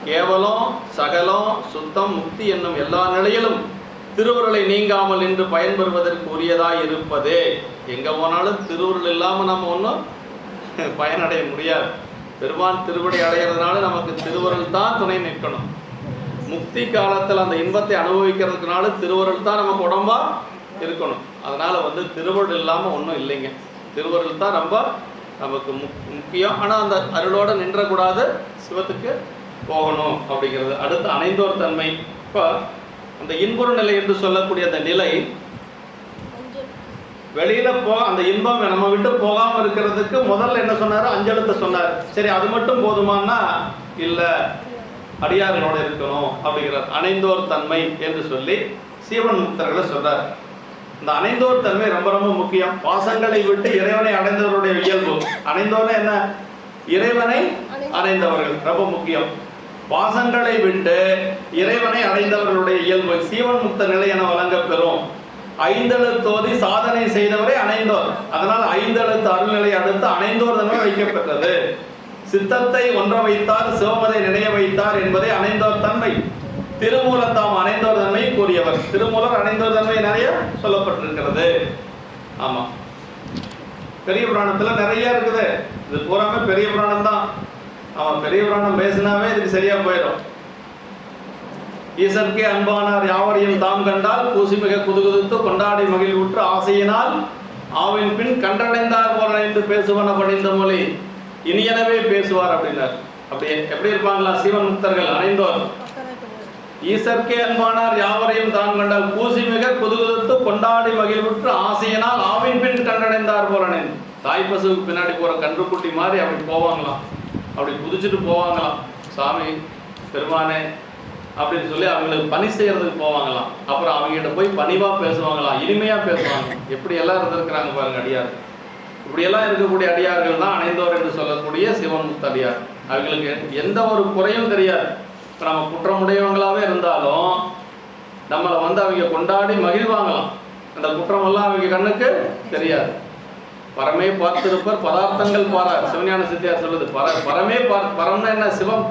கேவலம், சகலம், சுத்தம், முக்தி என்னும் எல்லா நிலையிலும் திருவருளை நீங்காமல் நின்று பயன்பெறுவதற்கு உரியதாய் இருப்பதே. எங்கே போனாலும் திருவருள் இல்லாமல் நம்ம ஒன்றும் பயனடைய முடியாது. பெருமான் திருவடி அடைகிறதுனால நமக்கு திருவருள் தான் துணை நிற்கணும். முக்தி காலத்தில் அந்த இன்பத்தை அனுபவிக்கிறதுக்குனால திருவருள் தான் நமக்கு உடம்பா இருக்கணும். அதனால் திருவருள் இல்லாமல் ஒன்றும் இல்லைங்க. திருவருள் தான் ரொம்ப நமக்கு முக்கியம். ஆனால் அந்த அருளோடு நின்றக்கூடாது, சிவத்துக்கு போகணும் அப்படிங்கிறது. அடுத்து அணைந்தோர் தன்மை. இப்போ அந்த இன்புற நிலை என்று சொல்லக்கூடிய அந்த நிலை வெளியில அந்த இன்பம் நம்ம விட்டு போகாமல் இருக்கிறதுக்கு முதல்ல என்ன சொன்னார்? அஞ்செழுத்தை சொன்னார். சரி, அது மட்டும் போதுமானா இல்லை, அடியார்களோடு இருக்கணும் அப்படிங்கிறார். அணைந்தோர் தன்மை என்று சொல்லி சீவன் முக்தர்களை சொல்றார். இந்த அணைந்தோர் தன்மை ரொம்ப ரொம்ப முக்கியம். பாசங்களை விட்டு இறைவனை அடைந்தவருடைய இயல்பு. அணைந்தோர்னா என்ன? இறைவனை அடைந்தவர்கள் ரொம்ப முக்கியம். பாசங்களை விட்டு இறைவனை அடைந்தவர்களுடைய இயல்பு சீவன் முக்த நிலை என வழங்க பெறும். ஐந்தெழுத்தோதி சாதனை செய்தவரை அணைந்தோர். அதனால் ஐந்தெழுத்து அருள்நிலை அடுத்து அணைந்தோர் தன்மை வைக்கப்பெற்றது. சித்தத்தை ஒன்ற வைத்தார், சிவமதை நினைய வைத்தார் என்பதை அணைந்தோர் தன்மை. திருமூலர் தாம் அணைந்தோர் தன்மை கூறியவர். திருமூலர் அணைந்தோர் தன்மை நிறைய சொல்லப்பட்டிருக்கிறது. ஆமா, பெரிய புராணத்துல நிறைய இருக்குது. இது பூராமே பெரிய புராணம் தான். ஆமா, பெரிய புராணம் பேசினாவே இதுக்கு சரியா போயிடும். ஈசற்கே அன்பானார் யாவரையும் தாம் கண்டால் கூசிமிக குதுகுதுத்து கொண்டாடி மகிழ்வுற்று ஆசையினால் ஆவின் பின் கண்டடைந்தார் போல என்று பேசுவன பணிந்த மொழி இனியனவே பேசுவார் அப்படின்னார். அப்படி எப்படி இருப்பாங்களா சீவன் முக்தர்கள்? அணைந்தோர். ஈசற்கே அன்பானார் யாவரையும் தாம் கண்டால் கூசிமிக குதுகுதுத்து கொண்டாடி மகிழ்வுற்று ஆசையினால் ஆவின் பின் கண்டடைந்தார் போல. தாய் பசுவுக்கு பின்னாடி போற கன்றுக்குட்டி மாதிரி அப்படி போவாங்களாம். அப்படி குதிச்சுட்டு போவாங்களாம். சாமி பெருமானே அப்படின்னு சொல்லி அவங்களுக்கு பணி செய்யறதுக்கு போவாங்களாம். அப்புறம் அவங்ககிட்ட போய் பணிவா பேசுவாங்களாம், இனிமையா பேசுவாங்க. எப்படி எல்லாம் இருந்திருக்கிறாங்க பாருங்க அடியார். இப்படியெல்லாம் இருக்கக்கூடிய அடியார்கள் தான் அணைந்தோர் என்று சொல்லக்கூடிய சிவன் முக்த அடியார். அவங்களுக்கு எந்த ஒரு குறையும் தெரியாது. இப்போ நம்ம குற்றமுடையவங்களாவே இருந்தாலும் நம்மளை அவங்க கொண்டாடி மகிழ்வாங்களாம். அந்த குற்றமெல்லாம் அவங்க கண்ணுக்கு தெரியாது. பரமே பார்த்திருப்பர் பதார்த்தங்கள் பாரார். சிவஞான சித்தியார் சொல்லுது. பரமே பரம்னா என்ன? சிவம்.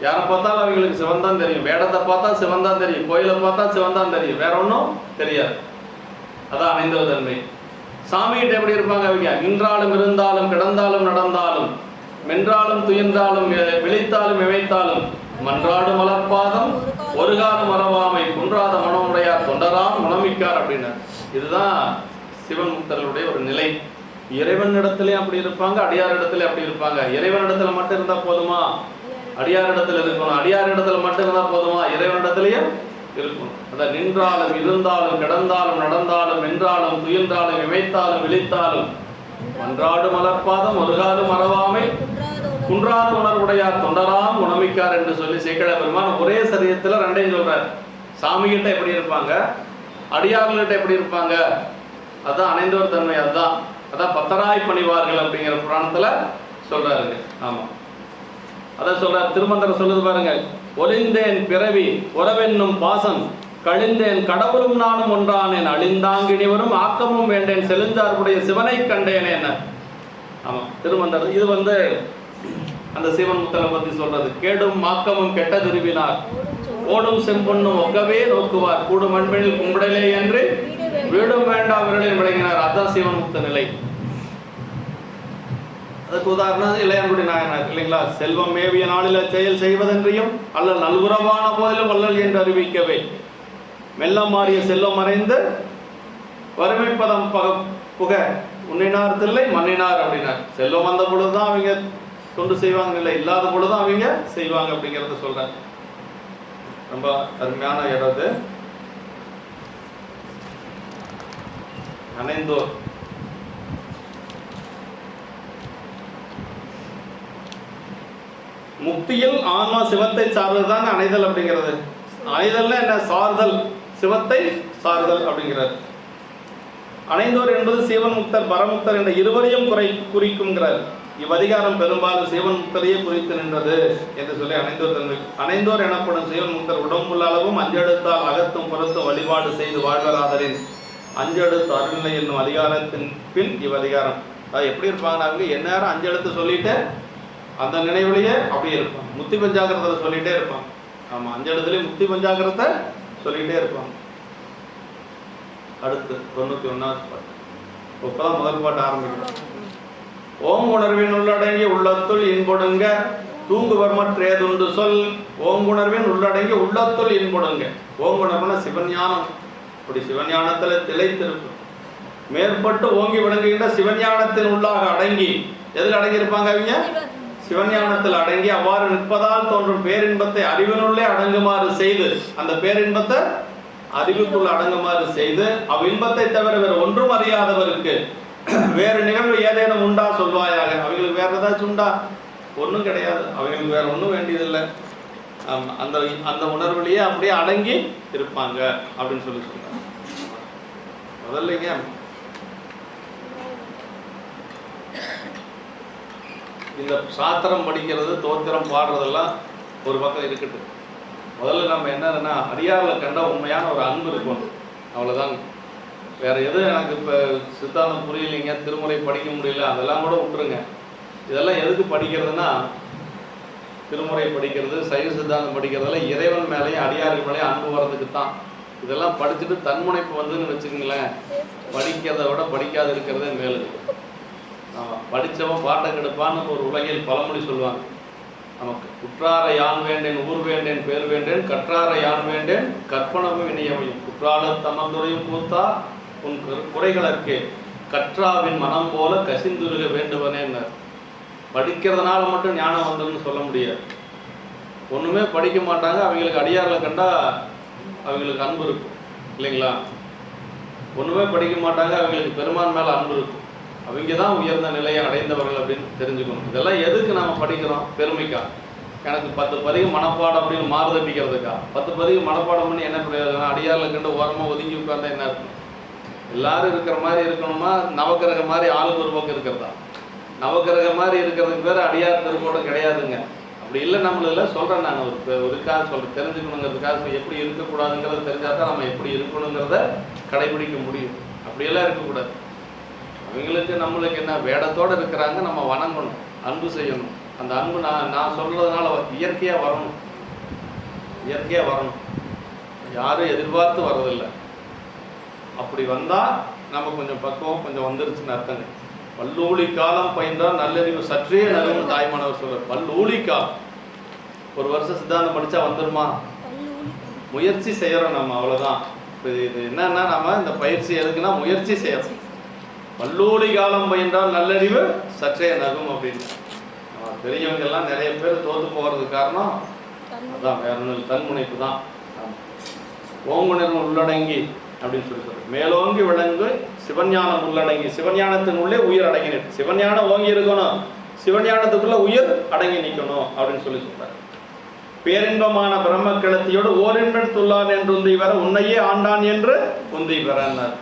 யாரை பார்த்தாலும் அவங்களுக்கு சிவன் தான் தெரியும். வேடத்தை பார்த்தா சிவன் தான் தெரியும். கோயிலை பார்த்தா சிவன் தான் தெரியும். வேற ஒன்றும் தெரியாது. அதான் அணைந்தோர் தன்மை. சாமிகிட்ட எப்படி இருப்பாங்க அவங்க? நின்றாலும் இருந்தாலும் கிடந்தாலும் நடந்தாலும் மென்றாலும் துயின்றாலும் விழித்தாலும் இமைத்தாலும் மன்றாடு மலர்பாதம் ஒரு காலம் மறவாமை குன்றாத மனமுடையார் தொண்டராம் மனமிக்கார் அப்படின்னா. இதுதான் சிவன் முக்தர்களுடைய ஒரு நிலை. இறைவன் இடத்துலயும் அப்படி இருப்பாங்க, அடியார் இடத்துல அப்படி இருப்பாங்க. இறைவன் இடத்துல மட்டும் இருந்தா போதுமா? அடியார் இடத்துல இருக்கணும். அடியார் இடத்துல மட்டும் இருந்தா போதுமா? இறைவன் இடத்துலயும் இருக்கணும். அதான் நின்றாலும் இருந்தாலும் கிடந்தாலும் நடந்தாலும் மென்றாலும் துயின்றாலும் இமைத்தாலும் விழித்தாலும் மன்றாடு மலர்பாதம் ஒரு காலம் மறவாமை குன்றாத உணர்வுடையார் தொண்டராம் உணமிக்கார் என்று சொல்லி சேக்கிழ பெருமான் ஒரே சரீரத்துல ரெண்டையும் சொல்றார். சாமி கிட்ட எப்படி இருப்பாங்க, அடியார்கள்கிட்ட எப்படி இருப்பாங்க? அதான் அணைந்தோர் தன்மை. அதான் பத்தராய் பணிவார்கள் அப்படிங்கிற புராணத்துல சொல்றாருங்க. ஆமா, அதான் சொல்றார். திருமந்திரம் சொல்லுது பாருங்க. ஒளிந்தேன் பிறவி உறவென்னும் பாசம் கழிந்தேன் கடவுளும் நானும் ஒன்றானேன் அழிந்தாங்கினிவரும் ஆக்கமும் வேண்டேன் செலுந்தார்புடைய சிவனை கண்டேனே என்ன. ஆமா, திருமந்திரம். இது அந்த சிவன் முக்தனை பத்தி சொல்றது. கேடும் மாக்கமும் கெட்ட திருவினார் ஓடும் செம்பொன்னும் ஒக்கவே நோக்குவார் கூடும் அன்பினில் கும்பிடலே என்று வீடும் வேண்டாம் விரலில் விளங்கினார். அதான் சிவன் முக்த நிலை. அதுக்கு உதாரணம் இளையான்குடி நாயனார் இல்லைங்களா? செல்வம் மேவிய நாளில செயல் செய்வதென்றியும் அல்ல நல்குறவான போதிலும் வள்ளல் என்று அறிவிக்கவே மெல்லம் மாறிய செல்வம் மறைந்து வறுமைப்பதம் புக உன்னினார் தில்லை மன்னினார் அப்படின்னார். செல்வம் வந்த பொழுதுதான் அவங்க தொண்டு செய்வாங்க, இல்லை இல்லாத பொழுதுதான் அவங்க செய்வாங்க அப்படிங்கிறத சொல்றாங்க. ரொம்ப அருமையான இடம் அணைந்தோர். முக்தியில் ஆன்மா சிவத்தை சார்ந்ததுதான் அணைதல் அப்படிங்கிறது. அணைதல்னா என்ன? சார்தல், சிவத்தை சார்தல் அப்படிங்கிறார். அணைந்தோர் என்பது சிவன் முக்தர் பரமுக்தர் என்ற இருவரையும் குறிக்கும்ங்கிறார். இவ்வதிகாரம் பெரும்பாலும் சிவன் முக்தரையே குறித்து நின்றது என்று சொல்லி அணைந்தோர் தன்மை. அணைந்தோர் எனப்படும் சிவன் முக்தர் உடம்புள்ள அளவும் அஞ்செழுத்தால் அகத்தும் புறத்தும் வழிபாடு செய்து வாழ்வராதலின் அஞ்செழுத்து அருள்நிலை என்னும் அதிகாரத்தின் பின் இவ்வதிகாரம். அது எப்படி இருப்பாங்க? அவங்க எந்நேரம் அஞ்செழுத்து சொல்லிட்டு அந்த நினைவுலையே அப்படியே இருப்பாங்க. முத்தி பஞ்சாகிரத்தை சொல்லிகிட்டே இருப்பாங்க. ஆமாம், 5 இடத்துலையும் முத்தி பஞ்சாகிரத்தை சொல்லிகிட்டே இருப்பாங்க. அடுத்து 91வது பாட்டு. இப்போதான் முதல் பாட்டு ஆரம்பிக்கிறோம். ஓம் உணர்வின் உள்ளடங்கிய உள்ளத்துள் இன்பொடுங்க தூங்குவர் மற்றேதுண்டு சொல். ஓங்குணர்வின் உள்ளடங்கிய உள்ளத்துள் இன்பொடுங்க. ஓங்குணர்வுனா சிவஞானம். அப்படி சிவஞானத்தில் திளைத்திருக்கும். மேற்பட்டு ஓங்கி விளங்குகின்ற சிவஞானத்தின் உள்ளாக அடங்கி, எதில் அடங்கி இருப்பாங்க அவங்க? சிவஞானத்தில் அடங்கி அவ்வாறு நிற்பதால் தோன்றும் பேரின்பத்தை அறிவினுள்ளே அடங்குமாறு செய்து, அந்த பேரின்பத்தை அறிவுக்குள் அடங்குமாறு செய்து, அவ்வின்பத்தை தவிர வேறு ஒன்றும் அறியாதவருக்கு வேறு நிகழ்வு ஏதேனும் உண்டா சொல்வாயாக. அவங்களுக்கு வேற ஏதாச்சும் உண்டா? ஒன்றும் கிடையாது. அவங்களுக்கு வேற ஒன்றும் வேண்டியதில்லை. அந்த அந்த உணர்வுலையே அப்படியே அடங்கி இருப்பாங்க அப்படின்னு சொல்லி சொல்றாங்க. முதல்லைங்க இந்த சாத்திரம் படிக்கிறது, தோத்திரம் பாடுறதெல்லாம் ஒரு பக்கம் இருக்கட்டும். முதல்ல நம்ம என்னதுன்னா, அடியாரில் கண்ட உண்மையான ஒரு அன்பு இருக்கும், அவ்வளோதாங்க. வேறு எதுவும் எனக்கு இப்போ சித்தாந்தம் புரியலைங்க, திருமுறை படிக்க முடியல, அதெல்லாம் கூட விட்டுருங்க. இதெல்லாம் எதுக்கு படிக்கிறதுனா, திருமுறை படிக்கிறது, சைவ சித்தாந்தம் படிக்கிறதெல்லாம் இறைவன் மேலேயும் அடியார்கள் மேலேயும் அன்பு வர்றதுக்கு தான். இதெல்லாம் படிச்சுட்டு தன்முனைப்பு வந்துன்னு வச்சுக்கோங்களேன், படிக்கிறத விட படிக்காது இருக்கிறதே மேலு. படித்தவன் பாட்டை கெடுப்பான்னு ஒரு உலகில் பழமொழி சொல்லுவாங்க. நமக்கு குற்றார யான் வேண்டேன் ஊர் வேண்டேன் பேர் வேண்டேன், கற்றார யான் வேண்டேன் கற்பனமும் இணையமையும். குற்றால தமந்துரையும் கூத்தா உன் குறைகளற்கே கற்றாவின் மனம் போல கசிந்துருக வேண்டுவனேன்னார். படிக்கிறதுனால மட்டும் ஞானம் வந்ததுன்னு சொல்ல முடியாது. ஒன்றுமே படிக்க மாட்டாங்க, அவங்களுக்கு அடியாரில் கண்டா அவங்களுக்கு அன்பு இருக்கும் இல்லைங்களா? ஒன்றுமே படிக்க மாட்டாங்க, அவங்களுக்கு பெருமான் மேலே அன்பு இருக்கும். அவங்க தான் உயர்ந்த நிலையை அடைந்தவர்கள் அப்படின்னு தெரிஞ்சுக்கணும். இதெல்லாம் எதுக்கு நாம் படிக்கிறோம்? பெருமைக்கா? எனக்கு 10 பதிகம் மனப்பாடம் அப்படின்னு மாறுதப்பிக்கிறதுக்கா? 10 பதிகம் மனப்பாடம் பண்ணி என்ன பிரயோஜனம்? அடியாரில் கண்டு ஓரமாக ஒதுங்கி உட்கார்ந்தா என்ன இருக்கும்? எல்லாரும் இருக்கிற மாதிரி இருக்கணுமா? நவக்கிரக மாதிரி ஆளுக்கு ஒரு பக்கம் இருக்கிறதா? நவக்கிரக மாதிரி இருக்கிறதுக்கு பேர் அடியார் திருக்கூடம் கிடையாதுங்க. அப்படி இல்லை. நம்மள சொல்கிறேன், நான் ஒருக்காக சொல்கிறேன், தெரிஞ்சுக்கணுங்கிறதுக்காக. எப்படி இருக்கக்கூடாதுங்கிறத தெரிஞ்சால் தான் நம்ம எப்படி இருக்கணுங்கிறத கடைபிடிக்க முடியும். அப்படியெல்லாம் இருக்கக்கூடாது. அவங்களுக்கு நம்மளுக்கு என்ன, வேடத்தோடு இருக்கிறாங்க, நம்ம வணங்கணும், அன்பு செய்யணும். அந்த அன்பு நான் சொல்கிறதுனால இயற்கையாக வரணும். இயற்கையாக வரணும், யாரும் எதிர்பார்த்து வர்றதில்லை. அப்படி வந்தால் நம்ம கொஞ்சம் பக்குவம் கொஞ்சம் வந்துருச்சுன்னு அர்த்தங்க. பல்லூழி காலம் பயின்றால் நல்லறிவு சற்றே நல்ல தாய்மானவர் சொல்கிறார். பல்லூழி காலம், ஒரு வருஷம் சித்தாந்தம் படித்தா வந்துடுமா? முயற்சி செய்கிறோம் நம்ம, அவ்வளோதான். இது என்னன்னா, நம்ம இந்த பயிற்சி எதுக்குன்னா முயற்சி செய்யறோம். பல்லூழி காலம் பயின்றால் நல்லறிவு சற்றே நகும் அப்படின்னு. பெரியவங்க எல்லாம் நிறைய பேர் தோற்று போகிறதுக்கு காரணம் அதான், வேற ஒன்று தன்முனைப்பு தான். ஓங்குணர்வு உள்ளடங்கி அப்படின்னு சொல்லி சொல்றேன். மேலோங்கி விளங்கு சிவஞானம் உள்ளடங்கி, சிவஞானத்தின் உள்ளே உயிர் அடங்கி. சிவஞானம் ஓங்கி இருக்கணும், சிவஞானத்துக்குள்ள உயிர் அடங்கி நிற்கணும் அப்படின்னு சொல்லி சொல்றாரு. பேரின்பமான பிரம்ம கிளத்தியோடு ஓரின்பன் துள்ளான் என்று உந்தி வர உன்னையே ஆண்டான் என்று உந்தி பெறன்னார்.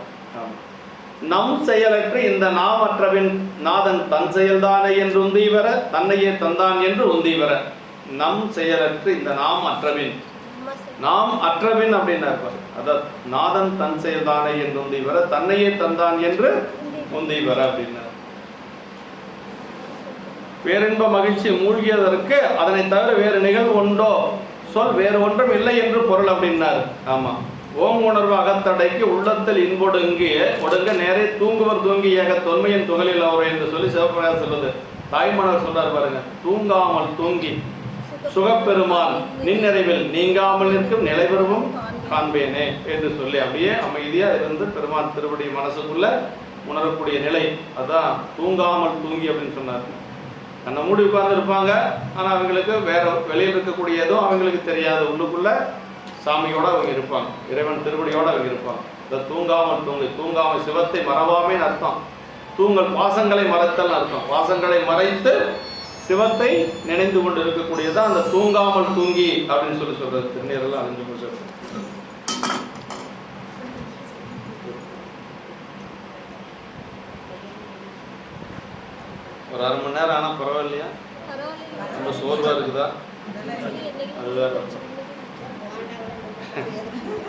நம் செயலற்று இந்த நாம் அற்றவின் நாதன் தன் செயல்தானே என்று உந்தி வர தன்னையே தந்தான் என்று உந்தி வர. நம் செயலற்று இந்த நாம் அற்றவின், நாம் அற்றவின் அப்படின்னு இருப்பார். அதாவது நாதன் தன் செயல்தானே என்று உந்தி வர தன்னையே தந்தான் என்று உந்தி வர அப்படின்னார். பேரின்ப மகிழ்ச்சி மூழ்கியதற்கு அதனை தவிர வேறு நிகழ்வு உண்டோ சொல், வேறு ஒன்றும் இல்லை என்று பொருள் அப்படின்னாரு. ஆமா, ஓம் உணர்வு அகத்தடைக்கு உள்ளத்தில் இன்பொடுங்கி ஒடுங்க நேரே தூங்குவர் தூங்கி ஏக தொன்மையின் துகளில் அவர் என்று சொல்லி சிவபிரகாசம் சொல்லுது. தாய்மலர் சொல்றாரு பாருங்க, தூங்காமல் தூங்கி சுகப்பெருமான் நின்னிறைவில் நீங்காமல் நிற்கும் நிலைபெறவும் காண்பேனே என்று சொல்லி அப்படியே அமைதியா இருந்து பெருமான் திருவடி மனசுக்குள்ள உணரக்கூடிய நிலை, அதான் தூங்காமல் தூங்கி அப்படின்னு சொன்னார். கண்ணை மூடி உட்கார்ந்து இருப்பாங்க, ஆனால் அவங்களுக்கு வேற வெளியில் இருக்கக்கூடிய எதுவும் அவங்களுக்கு தெரியாது. உள்ளுக்குள்ள சாமியோட அவங்க இருப்பாங்க, இறைவன் திருவடியோட அவங்க இருப்பாங்க. இந்த தூங்காமல் தூங்கி, தூங்காமல் சிவத்தை மறவாமேன்னு அர்த்தம். தூங்கல் பாசங்களை மறைத்தல் அர்த்தம். பாசங்களை மறைத்து சிவத்தை நினைந்து கொண்டு இருக்கக்கூடியதான் அந்த தூங்காமல் தூங்கி அப்படின்னு சொல்லி சொல்றது. திருநீரெல்லாம் அழிஞ்சு போச்சு. ஒரு அரை மணி நேரம் ஆனால் பரவாயில்லையா? ரொம்ப சோர்வா இருக்குதா? அதுதான்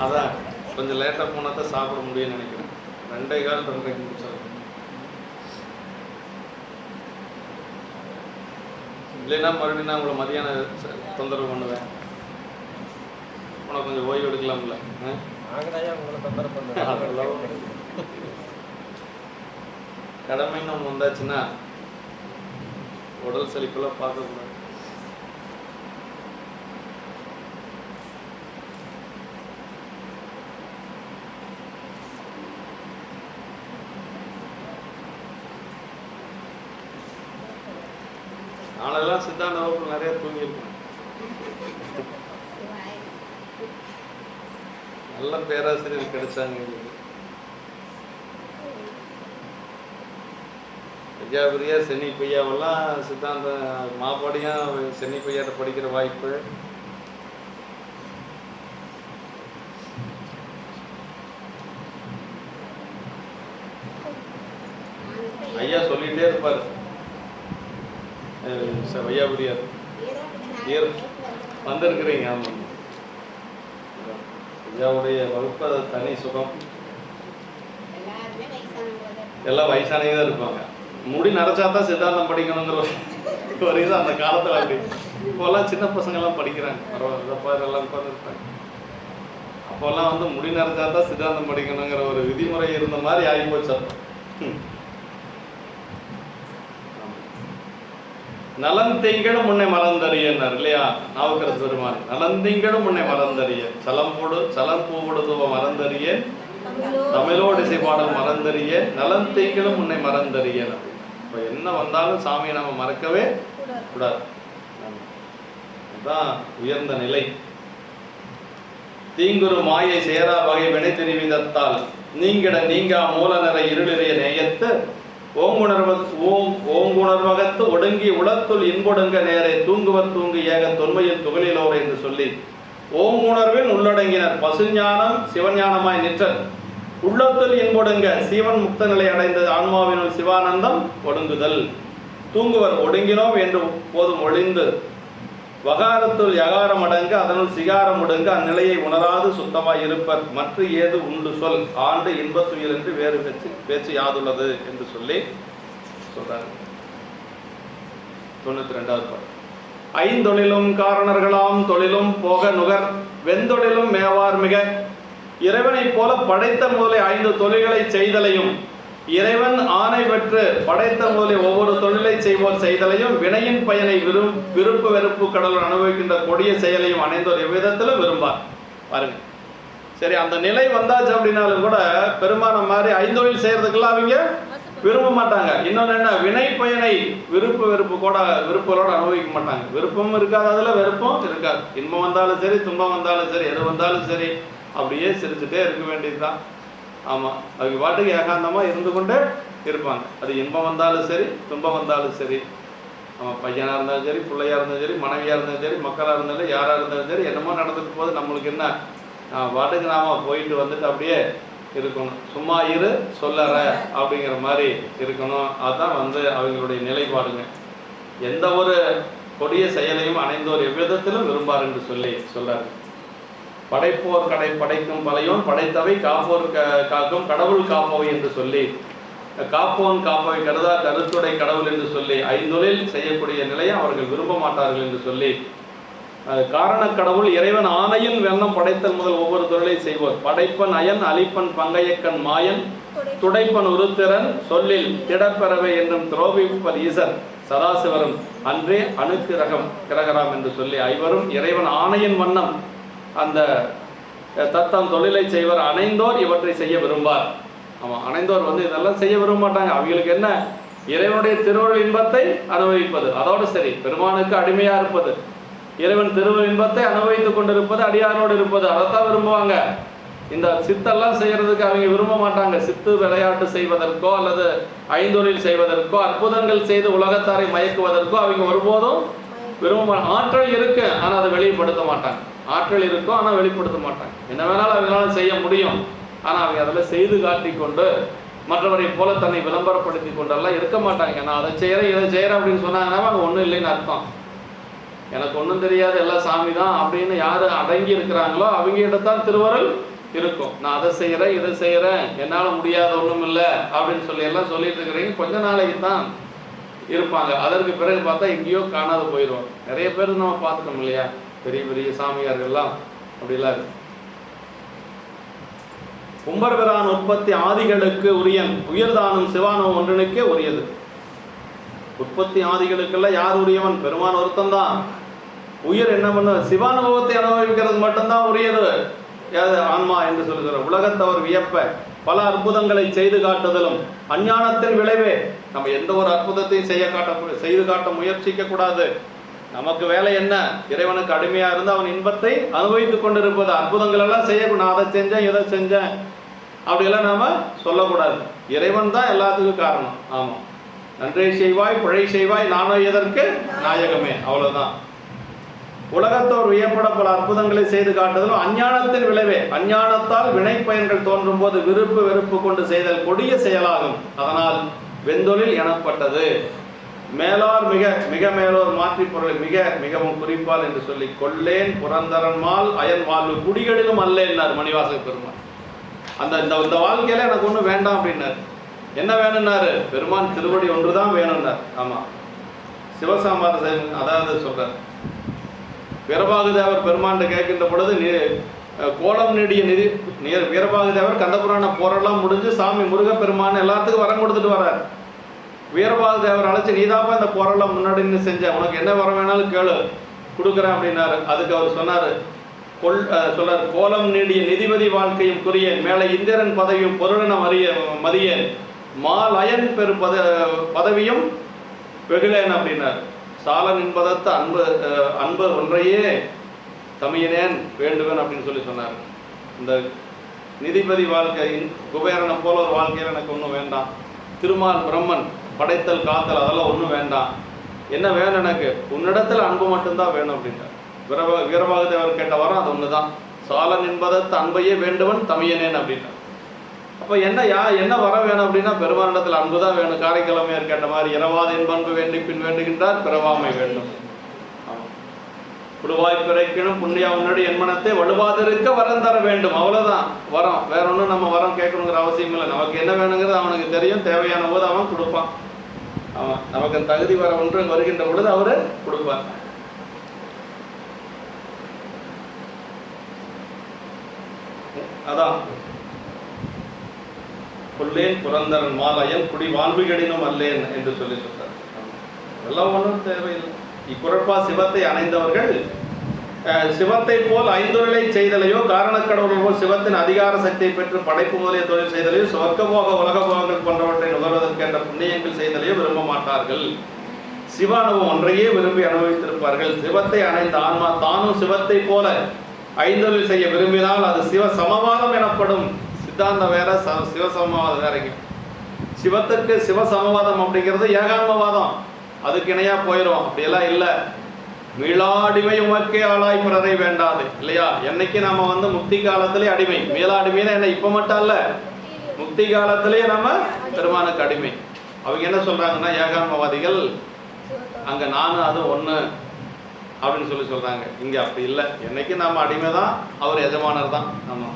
அதான் கொஞ்சம் லேட்டாக போனால் தான் சாப்பிட முடியும்னு நினைக்கிறேன். 2:15 முடிச்சாரு. இல்லைன்னா மறுபடியும் நான் உங்களை மதியானம் தொந்தரவு பண்ணுவேன். உனக்கு கொஞ்சம் ஓய்வு எடுக்கலாம்ல. கடமைன்னு ஒன்று வந்தாச்சுன்னா உடல் செழிப்பெல்லாம் பார்க்கக்கூடாது. நாளெல்லாம் சித்தாந்த வகுப்பு நிறைய தூங்கியிருக்கேன். நல்ல பேராசிரியர் கிடைச்சாங்க. ஐயா பிரியா சென்னி பையாவெல்லாம் சித்தாந்த மாப்பாடியும் சென்னி பையாட்ட படிக்கிற வாய்ப்பு. ஐயா சொல்லிட்டே இருப்பார். ஐயா பிரியார் வந்திருக்கிறீங்க. ஆமாம், ஐயாவுடைய வகுப்பு அது தனி சுகம். எல்லாம் வயசானே தான் இருப்பாங்க. முடி நரைச்சாதான் சித்தாந்தம் படிக்கணுங்கிற ஒரு இது அந்த காலத்தில் அப்படி. இப்போல்லாம் சின்ன பசங்கள்லாம் படிக்கிறாங்க. பரவாயில்ல, எல்லாம் உட்காந்துருப்பாங்க. அப்போல்லாம் வந்து முடி நரைச்சாதான் சித்தாந்தம் படிக்கணுங்கிற ஒரு விதிமுறை இருந்த மாதிரி ஆகி போச்சு. நலந்தீங்களும் முன்னை மறந்தறியன்னார் இல்லையா நாவுக்கரசு பெருமான். நலந்தீங்களும் முன்னை மறந்தறிய சலம் பூவிடுதுவ மறந்தறிய தமிழோடு இசைப்பாடல் மறந்தறிய நலந்தீங்களும் முன்னை மறந்தறிய. இப்போ என்ன வந்தாலும் சாமியை நம்ம மறக்கவே கூடாது. அதுதான் உயர்ந்த நிலை. தீங்குரு மாயை சேரா வகை வினை தெரிவிதத்தால் நீங்கிட நீங்கா மூல நிற இருளிறைய நேயத்து ஓங்குணர்வகத்து ஒடுங்கி உளத்துள் இன்பொடுங்க நேரே தூங்குவர் தூங்கு ஏக தொன்மையில் துகளிலோர் என்று சொல்லி ஓங்குணர்வில் உள்ளடங்கினர் பசுஞானம் சிவஞானமாய் நிற்றல் உள்ளத்துள் இன்பொடுங்க சீவன் முக்த நிலை அடைந்த ஆன்மாவினுள் சிவானந்தம் ஒடுங்குதல் தூங்குவர் ஒடுங்கினோம் என்று போதும் ஒளிந்து வகாரத்துள் யகாரம் அடங்க அதனுள் சிகாரம் ஒடுங்க அந்நிலையை உணராது சுத்தமாய் இருப்பர் மற்ற ஏது உண்டு சொல் ஆண்டு இன்பத்துயில் என்று வேறு பேச்சு யாதுள்ளது என்று சொல்லி சொல்றாரு. 92வது பாட்டு. ஐந்தொழிலும் காரணர்களாம் தொழிலும் போக நுகர் வெந்தொழிலும் மேவார் மிக இறைவனை போல படைத்த முதலை 5 தொழில்களை செய்தலையும் இறைவன் ஆணை பெற்று படைத்த முதலில் ஒவ்வொரு தொழிலை செய்வோர் செய்தலையும் வினையின் பயனை விருப்பு வெறுப்பு கடவுள் அனுபவிக்கின்ற கொடிய செயலையும் அணைந்தோர் எவ்விதத்திலும் விரும்பார். பாருங்க, சரி, அந்த நிலை வந்தாச்சு அப்படின்னாலும் கூட பெருமான மாதிரி 5 தொழில் செய்யறதுக்கெல்லாம் அவங்க விரும்ப மாட்டாங்க. இன்னொன்று என்ன, வினை பயனை விருப்பங்களோட அனுபவிக்க மாட்டாங்க. விருப்பமும் இருக்காது, அதுல வெறுப்பும் இருக்காது. இன்பம் வந்தாலும் சரி, துன்பம் வந்தாலும் சரி, எது வந்தாலும் சரி, அப்படியே சிரிச்சுட்டே இருக்க வேண்டியதுதான். ஆமாம், அவங்க பாட்டுக்கு ஏகாந்தமாக இருந்து கொண்டே இருப்பாங்க. அது இன்பம் வந்தாலும் சரி, துன்பம் வந்தாலும் சரி. ஆமாம், பையனாக இருந்தாலும் சரி, பிள்ளையாக இருந்தாலும் சரி, மனைவியாக இருந்தாலும் சரி, மக்களாக இருந்தாலும் யாராக இருந்தாலும் சரி, என்னமோ நடந்துட்டு போது நம்மளுக்கு என்ன, பாட்டுக்கு நாம் போயிட்டு வந்துட்டு அப்படியே இருக்கணும். சும்மா இரு சொல்லற அப்படிங்கிற மாதிரி இருக்கணும். அதுதான் வந்து அவங்களுடைய நிலைப்பாடுங்க. எந்த ஒரு கொடிய செயலையும் அணைந்தோர் எவ்விதத்திலும் விரும்பார் என்று சொல்லி சொல்றாரு. படைப்போர் கடை படைக்கும் பலையோன் படைத்தவை காப்போர் காக்கும் கடவுள் காப்பவை என்று சொல்லி காப்போன் காப்பவை கருதா கருத்துடை கடவுள் என்று சொல்லி 5 தொழில் செய்யக்கூடிய நிலையை அவர்கள் விரும்ப மாட்டார்கள் என்று சொல்லி காரண கடவுள் இறைவன் ஆணையின் வெள்ளம் படைத்தல் முதல் ஒவ்வொரு தொழிலை செய்வோர் படைப்பன் அயன் அழிப்பன் பங்கையக்கன் மாயன் துடைப்பன் உருத்திரன் சொல்லில் திடப்பெறவை என்றும் துரோபிப்பர் ஈசர் சதாசிவரும் அன்றே கிரகராம் என்று சொல்லி 5வரும் இறைவன் ஆணையின் வண்ணம் அந்த தத்தம் தொழிலை செய்வர் அணைந்தோர் இவற்றை செய்ய விரும்பார். ஆமாம், அணைந்தோர் வந்து இதெல்லாம் செய்ய விரும்ப மாட்டாங்க. அவங்களுக்கு என்ன, இறைவனுடைய திருவருள் இன்பத்தை அனுபவிப்பது, அதோடு சரி. பெருமானுக்கு அடிமையா இருப்பது, இறைவன் திருவருள் இன்பத்தை அனுபவித்துக் கொண்டிருப்பது, அடியாரோடு இருப்பது, அதைத்தான் விரும்புவாங்க. இந்த சித்தெல்லாம் செய்யறதுக்கு அவங்க விரும்ப மாட்டாங்க. சித்து விளையாட்டு செய்வதற்கோ அல்லது 5 தொழில் செய்வதற்கோ அற்புதங்கள் செய்து உலகத்தாரை மயக்குவதற்கோ அவங்க ஒருபோதும் விரும்ப. ஆற்றல் இருக்கு, ஆனால் அதை வெளிப்படுத்த மாட்டாங்க. ஆற்றல் இருக்கும், ஆனால் வெளிப்படுத்த மாட்டாங்க. என்ன வேணாலும் அவங்களால செய்ய முடியும், ஆனால் அவங்க அதில் செய்து காட்டி கொண்டு மற்றவரை போல தன்னை விளம்பரப்படுத்தி கொண்டெல்லாம் இருக்க மாட்டாங்க. நான் அதை செய்கிறேன் இதை செய்கிறேன் அப்படின்னு சொன்னாங்கன்னா அவங்க ஒன்றும் இல்லைன்னு அர்த்தம். எனக்கு ஒன்றும் தெரியாது, எல்லாம் சாமி தான் அப்படின்னு யார் அடங்கி இருக்கிறாங்களோ அவங்ககிட்டத்தான் திருவருள் இருக்கும். நான் அதை செய்கிறேன் இதை செய்கிறேன் என்னால் முடியாத ஒன்றும் இல்லை அப்படின்னு சொல்லி எல்லாம் சொல்லிட்டு இருக்கிறீங்க. கொஞ்ச நாளைக்கு தான் இருப்பாங்க. அதற்கு பிறகு பார்த்தா எங்கேயோ காணாது போயிடுவாங்க. நிறைய பேர் நம்ம பார்த்துட்டோம் இல்லையா, பெரிய பெரிய சாமியார்கள்லாம் அப்படிலாம் இருக்கு. கும்பர்பிரான் உற்பத்தி ஆதிகளுக்கு உரியன், உயர்தானும் சிவானும் ஒன்றனுக்கே உரியது. உற்பத்தி ஆதிகளுக்கெல்லாம் யார் உரியவன்? பெருமான் ஒருத்தன் தான். உயிர் என்ன பண்ண? சிவானுபவத்தை அனுபவிக்கிறது மட்டும்தான் உரியது. ஆன்மா என்று சொல்லுகிற உலகத்தவர் வியப்ப பல அற்புதங்களை செய்து காட்டுதலும் அஞ்ஞானத்தின் விளைவே. நம்ம எந்த ஒரு அற்புதத்தையும் செய்து காட்ட முயற்சிக்க கூடாது. நமக்கு வேலை என்ன? இறைவனுக்கு அடிமையா இருந்து அவன் இன்பத்தை அனுபவித்துக் கொண்டிருப்பது. அற்புதங்கள் எல்லாம் செய்யக்கூடாது. நான் அதை செஞ்சேன் இதை செஞ்சேன் அப்படியெல்லாம் நாம சொல்லக்கூடாது. இறைவன் தான் எல்லாத்துக்கும் காரணம். ஆமா, நன்றை செய்வாய் பிழை செய்வாய் நானோ எதற்கு நாயகமே, அவ்வளவுதான். உலகத்தோர் வியப்பட பல அற்புதங்களை செய்து காட்டுதலும் அஞ்ஞானத்தின் விளைவே. அஞ்ஞானத்தால் வினை பயன்கள் தோன்றும் போது விருப்பு வெறுப்பு கொண்டு செய்தல் கொடிய செயலாகும். அதனால் வெந்தொழில் எனப்பட்டது. மேலார் மிக மிக மேலோர் மாற்றி பொருளை மிக மிகவும் குறிப்பால் என்று சொல்லி கொல்லேன் புரந்தரன்மால் அயன் வாழ்வு குடிகளிலும் அல்லேன்னார் மணிவாசக பெருமான். இந்த வாழ்க்கையில எனக்கு ஒன்றும் வேண்டாம் அப்படின்னாரு. என்ன வேணும்னாரு? பெருமான் திருவடி ஒன்றுதான் வேணும்னார். ஆமா, சிவசாம்பாத அதாவது சொல்றார். வீரபாகுதேவர் பெருமான் கேட்கின்ற பொழுது கோலம் நீடிய நிதி வீரபாகுதேவர் கந்தபுராண போரெல்லாம் முடிஞ்சு சாமி முருகப்பெருமான் எல்லாத்துக்கும் வரம் கொடுத்துட்டு வர்றார். வீரபாகுதேவர் அழைச்சி நீதாப்பா இந்த போரெல்லாம் முன்னாடி நின்று செஞ்ச, உனக்கு என்ன வரம் வேணாலும் கேளு கொடுக்குறேன் அப்படின்னாரு. அதுக்கு அவர் சொன்னார் சொல்றார், கோலம் நீடிய நிதிபதி வாழ்க்கையும் குறியேன் மேலே இந்திரன் பதவியும் பொருளென மதியேன் மால் அயன் பெரு பதவியும் வெகுலேன் அப்படின்னார். சாலன் என்பதற்கு அன்பு ஒன்றையே தமியனேன் வேண்டுவேன் அப்படின்னு சொல்லி சொன்னார். இந்த நிதிபதி வாழ்க்கை குபேரனை போல ஒரு வாழ்க்கையில் எனக்கு ஒன்றும் வேண்டாம். திருமால் பிரம்மன் படைத்தல் காத்தல் அதெல்லாம் ஒன்றும் வேண்டாம். என்ன வேணும்? எனக்கு உன்னிடத்தில் அன்பு மட்டும்தான் வேணும் அப்படின்றார். வீரபாகுதேவர் கேட்ட வரம் அது ஒன்று தான். சாலன் என்பதற்கு அன்பையே வேண்டுவன் தமியனேன் அப்படின்றார். அப்போ என்ன வர வேணும் அப்படின்னா பெருமானிடத்தில் அன்பு தான் வேணும். காரைக்கிழமையர் கேட்ட மாதிரி இரவாத என்பன்பு வேண்டி பின் வேண்டுகின்றார் பிறவாமை வேண்டும். புழுவாய் பிறக்கணும் புண்ணியா உன்னடி என் மனத்தை வலுவாதிருக்க வரம் தர வேண்டும். அவ்வளோதான் வரம். வேற ஒன்றும் நம்ம வரம் கேட்கணுங்கிற அவசியம் இல்லை. நமக்கு என்ன வேணுங்கிறது அவனுக்கு தெரியும். தேவையான போது அவன் கொடுப்பான். அவன் நமக்கு தகுதி வர ஒன்று வருகின்ற பொழுது அவரு கொடுப்பார். அதான் கொல்லேன் புரந்தரன் மாலயன் குடி வாழ்வுகளினும் அல்லேன் என்று சொல்லி சொல்றார். எல்லாம் ஒன்றும் தேவையில்லை. இக்குறப்பா சிவத்தை அணைந்தவர்கள் சிவத்தை போல் ஐந்தொழிலை செய்தலையோ காரணக்கடவுள் போல் சிவத்தின் அதிகார சக்தியை பெற்று படைப்பு முதலிய தொழில் செய்தலையோ சொர்க்கபோக உலகபோகங்கள் போன்றவற்றை நுகர்வதற்கென்ற புண்ணியங்கள் செய்தலையோ விரும்ப மாட்டார்கள். சிவ அனுபவம் ஒன்றையே விரும்பி அனுபவித்திருப்பார்கள். சிவத்தை அணைந்த ஆன்மா தானும் சிவத்தை போல ஐந்தொழில் செய்ய விரும்பினால் அது சிவ சமவாதம் எனப்படும். சித்தாந்தம் வேற, சிவசமவாதம் வேறங்க. சிவத்துக்கு சிவசமவாதம் அப்படிங்கிறது ஏகான்மவாதம். அதுக்கு இணையா போயிடும். அப்படியெல்லாம் இல்லை. மீளாடிமை உமக்கே ஆளாய் பிறரை வேண்டாது இல்லையா? என்னைக்கு நம்ம முக்தி காலத்திலே அடிமை. மீளாடிமைன்னா என்ன? இப்ப மட்டும் அல்ல, முக்தி காலத்திலே நம்ம பெருமானுக்கு அடிமை. அவங்க என்ன சொல்றாங்கன்னா ஏகான்மவாதிகள், அங்க நானும் அது ஒண்ணு அப்படின்னு சொல்லி சொல்றாங்க. இங்க அப்படி இல்லை. என்னைக்கு நாம அடிமை தான், அவர் எஜமானர் தான். ஆமா,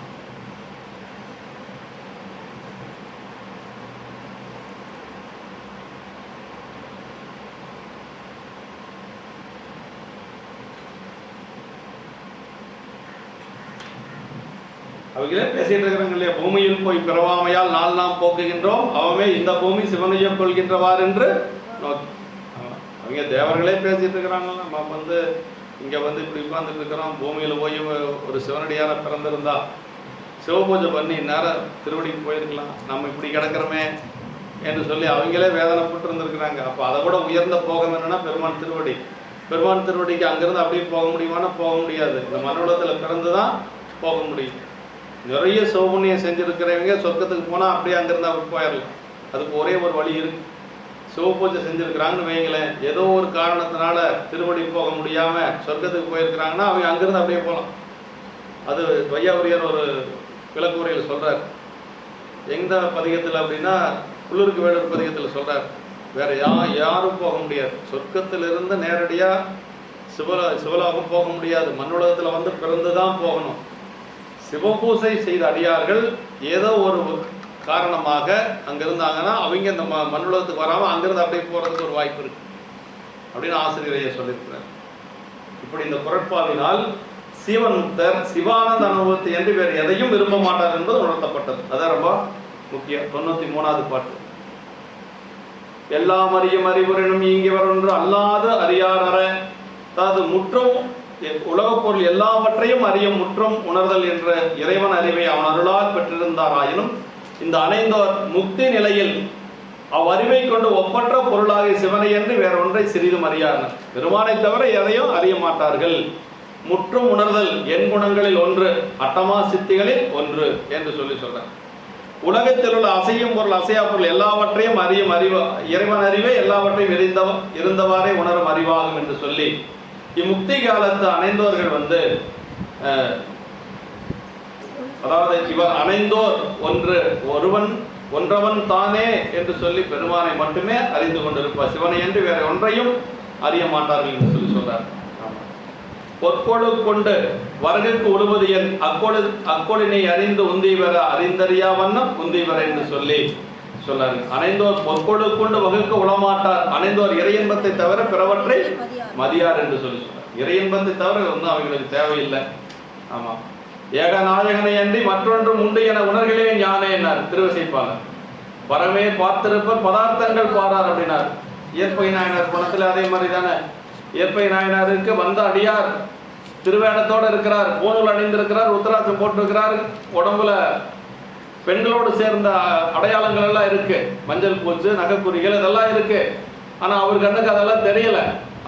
அவங்களே பேசிட்டு இருக்கிறாங்க இல்லையா? பூமியில் போய் பிறவாமையால் நாள் நாம் போக்குகின்றோம், அவமே இந்த பூமி சிவனையம் கொள்கின்றவார் என்று நோக்கி. அவங்க தேவர்களே பேசிட்டு இருக்கிறாங்க. நம்ம இங்க இப்படி உட்கார்ந்துட்டு இருக்கிறோம். பூமியில போய் ஒரு சிவனடியார பிறந்திருந்தா சிவபூஜை பண்ணி நேரம் திருவடிக்கு போயிருக்கலாம். நம்ம இப்படி கிடக்கிறோமே என்று சொல்லி அவங்களே வேதனைப்பட்டு இருந்திருக்கிறாங்க. அப்போ அதை கூட உயர்ந்த போகம் என்னன்னா பெருமான் திருவடி. பெருமான் திருவடிக்கு அங்கிருந்து அப்படியே போக முடியுமானா போக முடியாது. இந்த மனுடத்தில் பிறந்துதான் போக முடியும். நிறைய சிவபுண்ணியம் செஞ்சுருக்கிறவங்க சொர்க்கத்துக்கு போனால் அப்படியே அங்கிருந்து அப்படி போயிடலாம். அதுக்கு ஒரே ஒரு வழி இருக்கு. சிவபூஜை செஞ்சுருக்கிறாங்கன்னு வைங்களேன், ஏதோ ஒரு காரணத்தினால திருவடி போக முடியாமல் சொர்க்கத்துக்கு போயிருக்கிறாங்கன்னா அவங்க அங்கிருந்து அப்படியே போகலாம். அது வையாபுரியர் ஒரு விளக்கு உரையில் சொல்கிறார். எந்த பதிகத்தில் அப்படின்னா குளிருக்கு வேடர் பதிகத்தில் சொல்கிறார். வேறு யாரும் போக முடியாது. சொர்க்கத்திலிருந்து நேரடியாக சிவலோகம் போக முடியாது. மண்ணுலகத்தில் பிறந்து தான் போகணும். சிவபூசை செய்த அடியார்கள் ஏதோ ஒரு காரணமாக அங்கே இருந்தாங்கன்னா அவங்க இந்த மண்ணுலகத்துக்கு வராமல் அங்கேருந்து அப்படியே போகிறதுக்கு ஒரு வாய்ப்பு இருக்குது அப்படின்னு ஆசிரியரையே சொல்லியிருக்கிறார். இப்படி இந்த குரட்பாவினால் சீவன் முக்தர் சிவானந்த அனுபவத்தை என்று வேறு எதையும் விரும்ப மாட்டார் என்பது உணர்த்தப்பட்டது. அதான் ரொம்ப முக்கியம். 93வது பாட்டு. எல்லாம் அறியும் அறிவுறனும் இங்கிவர் ஒன்று அல்லாது அறியாரற, அதாவது முற்றும் உலகப் பொருள் எல்லாவற்றையும் அறியும் முற்றும் உணர்தல் என்ற இறைவன் அறிவை அவன் அருளால் பெற்றிருந்தாராயினும் இந்த அணைந்தோர் முக்தி நிலையில் அவ்வறிவை கொண்டு ஒப்பற்ற பொருளாகிய சிவனை என்று வேற ஒன்றை சிறிதும் அறியார்கள். பெருமானை தவிர எதையும் அறிய மாட்டார்கள். முற்றும் உணர்தல் என் குணங்களில் ஒன்று, அட்டமா சித்திகளில் ஒன்று என்று சொல்றார். உலகத்தில் உள்ள அசையும் பொருள் அசையா பொருள் எல்லாவற்றையும் அறியும் அறிவு இறைவன் அறிவே எல்லாவற்றையும் இருந்தவாறே உணரும் அறிவாகும் என்று சொல்லி இம்முக்தி காலத்து அணைந்தோர்கள் அதாவது இவர் அணைந்தோர் ஒன்றவன் தானே என்று சொல்லி பெருமானை மட்டுமே அறிந்து கொண்டிருப்பார். சிவனை என்று வேற ஒன்றையும் அறிய மாட்டார்கள் என்று சொல்றார். பொற்கொழு கொண்டு வருகைக்கு உழுவது என் அக்கொழினை அறிந்து உந்திவர அறிந்தறியா வண்ணம் உந்திவர என்று சொல்லி சொன்னார். அணைந்தோர் பொற்கொழு கொண்டு வகுக்க உளமாட்டார், அணைந்தோர் இறையின்பத்தை தவிர பிறவற்றை மதியார் என்று சொல்லி சொன்னார். இறையின்பத்தை தவிர ஒன்றும் அவங்களுக்கு தேவையில்லை. ஆமா, ஏகநாயகனை அன்றி மற்றொன்றும் உண்டு என உணர்களே ஞானே என்னார் திருவிசைப்பாளர். பரமே பார்த்திருப்பர் பதார்த்தங்கள் பாரார் அப்படின்னார். இயற்பை நாயனார் பணத்தில் அதே மாதிரி தானே. இயற்பை நாயனாருக்கு வந்த அடியார் திருவேடத்தோடு இருக்கிறார், பூணூல் அணிந்திருக்கிறார், உத்தராட்சம் போட்டிருக்கிறார், உடம்புல பெண்களோடு சேர்ந்த அடையாளங்கள் எல்லாம் இருக்கு, மஞ்சள் பூச்சு நகைக்குறிகள் இதெல்லாம் இருக்கு. ஆனா அவர் கண்ணுக்கு அதெல்லாம் தெரியல.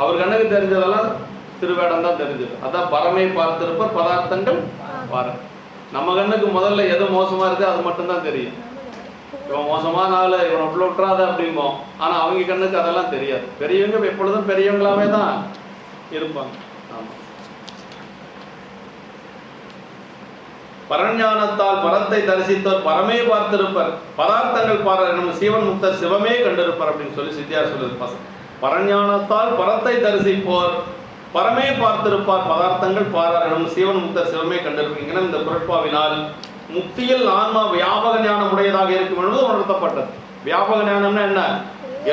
அவர் கண்ணுக்கு தெரிஞ்சதெல்லாம் திருவேடம் தான் தெரிஞ்சது. அதான் பரமை பார்த்திருப்பர் பதார்த்தங்கள் பாரு. நம்ம கண்ணுக்கு முதல்ல எது மோசமா இருக்கு அது மட்டும்தான் தெரியும். இவன் மோசமான ஆளு, இவன் உள்ள விட்டுறாத அப்படிம்போம். ஆனா அவங்க கண்ணுக்கு அதெல்லாம் தெரியாது. பெரியவங்க எப்பொழுதும் பெரியவங்களாவே தான் இருப்பாங்க. ஆமா, பரஞானத்தால் பரத்தை தரிசித்தோர் பரமே பார்த்திருப்பர் பதார்த்தங்கள் பாரார் என்னும் சீவன் முக்தர் சிவமே கண்டிருப்பார் அப்படின்னு சொல்லி சித்தியார் சொல்லுது. பரஞானத்தால் பரத்தை தரிசிப்போர் பரமே பார்த்திருப்பார் பதார்த்தங்கள் பாரார் என்னும் சீவன் முக்தர் சிவமே கண்டிருப்பீங்க. இந்த குரட்பாவினால் முக்தியில் ஆன்மா வியாபக ஞானம் உடையதாக இருக்கும் என்பது உணர்த்தப்பட்டது. வியாபக ஞானம்னா என்ன?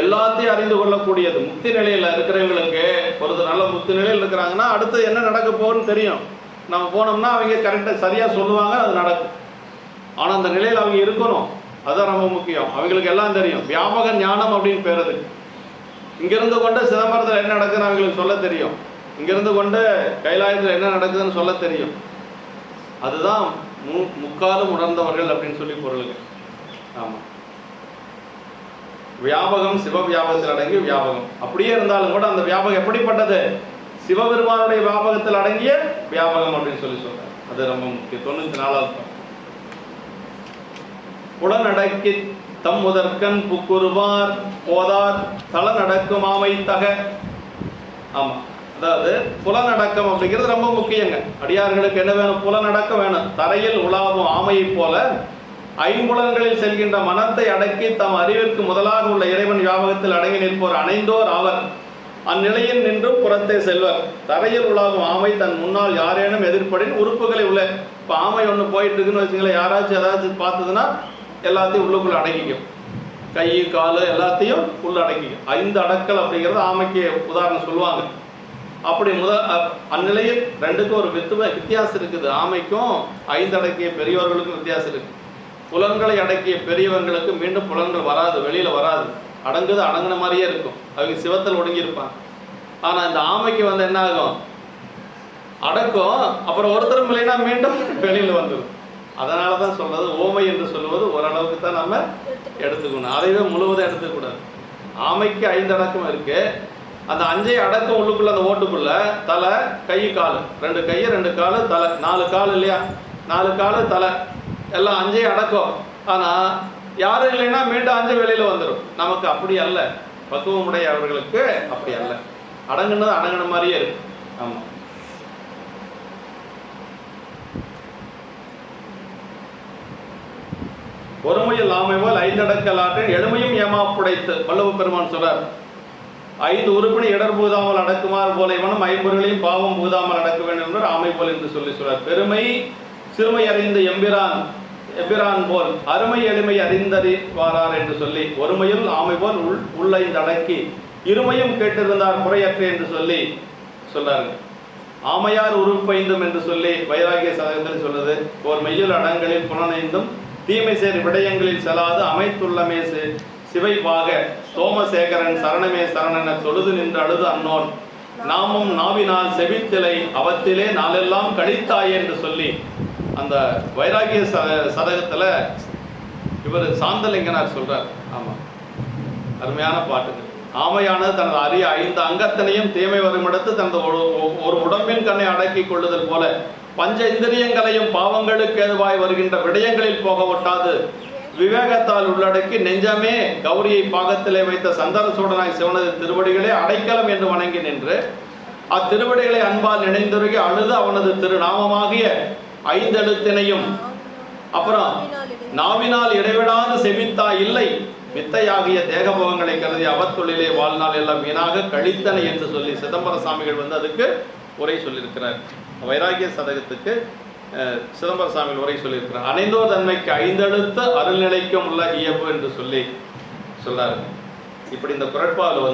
எல்லாத்தையும் அறிந்து கொள்ளக்கூடியது. முக்தி நிலையில் இருக்கிறவங்களுக்கு ஒரு நல்ல முக்தி நிலையில் இருக்கிறாங்கன்னா அடுத்து என்ன நடக்க போகுதுன்னு தெரியும். நம்ம போனோம்னா அவங்க கரெக்டாக சரியாக சொல்லுவாங்க, அது நடக்கும். ஆனால் அந்த நிலையில் அவங்க இருக்கணும், அதுதான் ரொம்ப முக்கியம். அவங்களுக்கு எல்லாம் தெரியும். வியாபக ஞானம் அப்படின்னு பேர் அது. இங்கிருந்து கொண்டு சிதம்பரத்தில் என்ன நடக்குதுன்னு அவங்களுக்கு சொல்ல தெரியும். இங்கிருந்து கொண்டு கைலாயத்தில் என்ன நடக்குதுன்னு சொல்ல தெரியும். அதுதான் முக்காலும் உணர்ந்தவர்கள் அப்படின்னு சொல்லி பொருளுங்க. ஆமாம், வியாபகம் சிவ வியாபகத்தில் அடங்கிய வியாபகம். அப்படியே இருந்தாலும் கூட அந்த வியாபகம் எப்படிப்பட்டது? சிவபெருமானுடைய வியாபகத்தில் அடங்கிய வியாபகம் அப்படின்னு சொல்லி சொல்றாங்க. அது ரொம்ப முக்கியம். 94வது புலனடக்கி தம் முதற்கண் புக்குருவார் போதார் தல நடக்கும் ஆமை தக. ஆமா, அதாவது புலனடக்கம் அப்படிங்கிறது ரொம்ப முக்கியங்க. அடியார்களுக்கு என்ன வேணும்? புலனடக்கம் வேணும். தரையில் உலாவும் ஆமையை போல ஐம்புலன்களில் செல்கின்ற மனத்தை அடக்கி தம் அறிவிற்கு முதலாக உள்ள இறைவன் வியாபகத்தில் அடங்கி நிற்போர் அணைந்தோர் ஆவர். அந்நிலையில் நின்றும் புறத்தே செல்வர். தரையில் உலாவும் ஆமை தன் முன்னால் யாரேனும் எதிர்ப்படின் உறுப்புகளை உள்ள. இப்போ ஆமை ஒன்று போயிட்டு இருக்குன்னு வச்சுங்களேன், யாராச்சும் ஏதாச்சும் பார்த்ததுன்னா எல்லாத்தையும் உள்ளுக்குள்ள அடக்கிக்கும். கை கால் எல்லாத்தையும் உள்ள அடக்கிக்கும். 5 அடக்கல் அப்படிங்கிறது ஆமைக்கு உதாரணம் சொல்லுவாங்க. அப்படி அந்நிலையில் ரெண்டுக்கும் ஒரு வித்தியாசம் இருக்குது. ஆமைக்கும் 5 அடக்கிய பெரியவர்களுக்கும் வித்தியாசம் இருக்கு. புலன்களை அடக்கிய பெரியவங்களுக்கு மீண்டும் புலன்கள் வராது, வெளியில வராது, அடங்குன மாதிரியே இருக்கும். அவங்க சிவத்தில் ஒடுங்கியிருப்பாங்க. ஆனா இந்த ஆமைக்கு என்ன ஆகும்? அடக்கும், அப்புறம் ஒருத்தரும் இல்லைன்னா மீண்டும் வெளியில வந்துடும். அதனாலதான் சொல்றது ஓமை என்று சொல்லுவது ஓரளவுக்கு தான் நம்ம எடுத்துக்கணும். அதைவே முழுவதும் எடுத்துக்கூடாது. ஆமைக்கு 5 அடக்கம் இருக்கு. அந்த 5 அடக்கம் உள்ளுக்குள்ள அந்த ஓட்டுக்குள்ள தலை கை கால், 2 கை 2 கால் தலை, 4 கால் இல்லையா, 4 கால் தலை எல்லாம் 5 அடக்கம். ஆனா யாரும் இல்லைன்னா மீண்டும் 5 வெளியில வந்துடும். நமக்கு அப்படி அல்ல, பக்குவமுடைய அவர்களுக்கு அப்படி அல்ல. அடங்குனது அடங்குன மாதிரியே இருக்கு. ஆமா, ஒருமையில் ஆமை போல் 5 அடக்கல் ஆற்றின் எழுமையும் ஏமாப்புடைத்து வள்ளுவ பெருமான் சொல்றார். 5 உறுப்பினை இடர் பூதாமல் அடக்குமாறு போல இவனும் 5 பொருளையும் பாவம் பூதாமல் அடக்க வேண்டும் என்பவர் ஆமை போல் என்று சொல்லி சொல்றார். பெருமை சிறுமை அறிந்த எம்பிரான் எபிரான் போல் அருமை எளிமை அறிந்தறிவாரார் என்று சொல்லி, ஒருமையில் ஆமை போல் உள்ளைந்தடக்கி இருமையும் கேட்டிருந்தார் குறையற்ற என்று சொல்லி சொன்னார்கள். ஆமையார் உருப்பைந்தும் என்று சொல்லி வைராகிய சதகத்தில் சொல்லுது. ஓர் மெய்யுள் அடங்களில் புலனைந்தும் தீமை சேர் விடயங்களில் செல்லாது அமைத்துள்ளமே சிவைவாக சோமசேகரன் சரணமே சரணென தொழுது நின்று அழுது அன்னோன் நாமும் நாவினால் செவித்திலை அவத்திலே நாளெல்லாம் கழித்தாய் என்று சொல்லி அந்த வைராகிய சதகத்துல இவர் சாந்தலிங்கனார் சொல்றார். ஆமா, அருமையான பாட்டுகள். ஆமையானது தனது அரிய 5 அங்கத்தினையும் தீமை வரும் இடத்து தனது ஒரு உடம்பின் கண்ணை அடக்கி கொள்ளுதல் போல பஞ்ச இந்திரியங்களையும் பாவங்களுக்கு ஏதுவாய் வருகின்ற விடயங்களில் போக ஒட்டாது விவேகத்தால் உள்ளடக்கி நெஞ்சமே கௌரியை பாகத்திலே வைத்த சந்தன சூடனாய் சிவனது திருவடிகளே அடைக்கலம் என்று வணங்கி நின்று அத்திருவடிகளை அன்பால் நினைந்துருகி அழுது அவனது திருநாமமாகிய 5 எழுத்தினையும் அப்புறம் நாவினால் இடைவிடாது செவித்தா இல்லை வித்தையாகிய தேகபோகங்களை கருதி அவத்தொழிலே வாழ்நாள் எல்லாம் வீணாக கழித்தனை என்று சொல்லி சிதம்பர சாமிகள் அதுக்கு உரை சொல்லியிருக்கிறார். வைராகிய சதகத்துக்கு சிதம்பர சாமிகள் உரை சொல்லியிருக்கிறார். அனைந்தோர் தன்மைக்கு 5 எழுத்து அருள்நிலைக்கும் உள்ள இயல்பு என்று சொல்லி சொல்றாரு. இப்படி இந்த குரட்பாவில்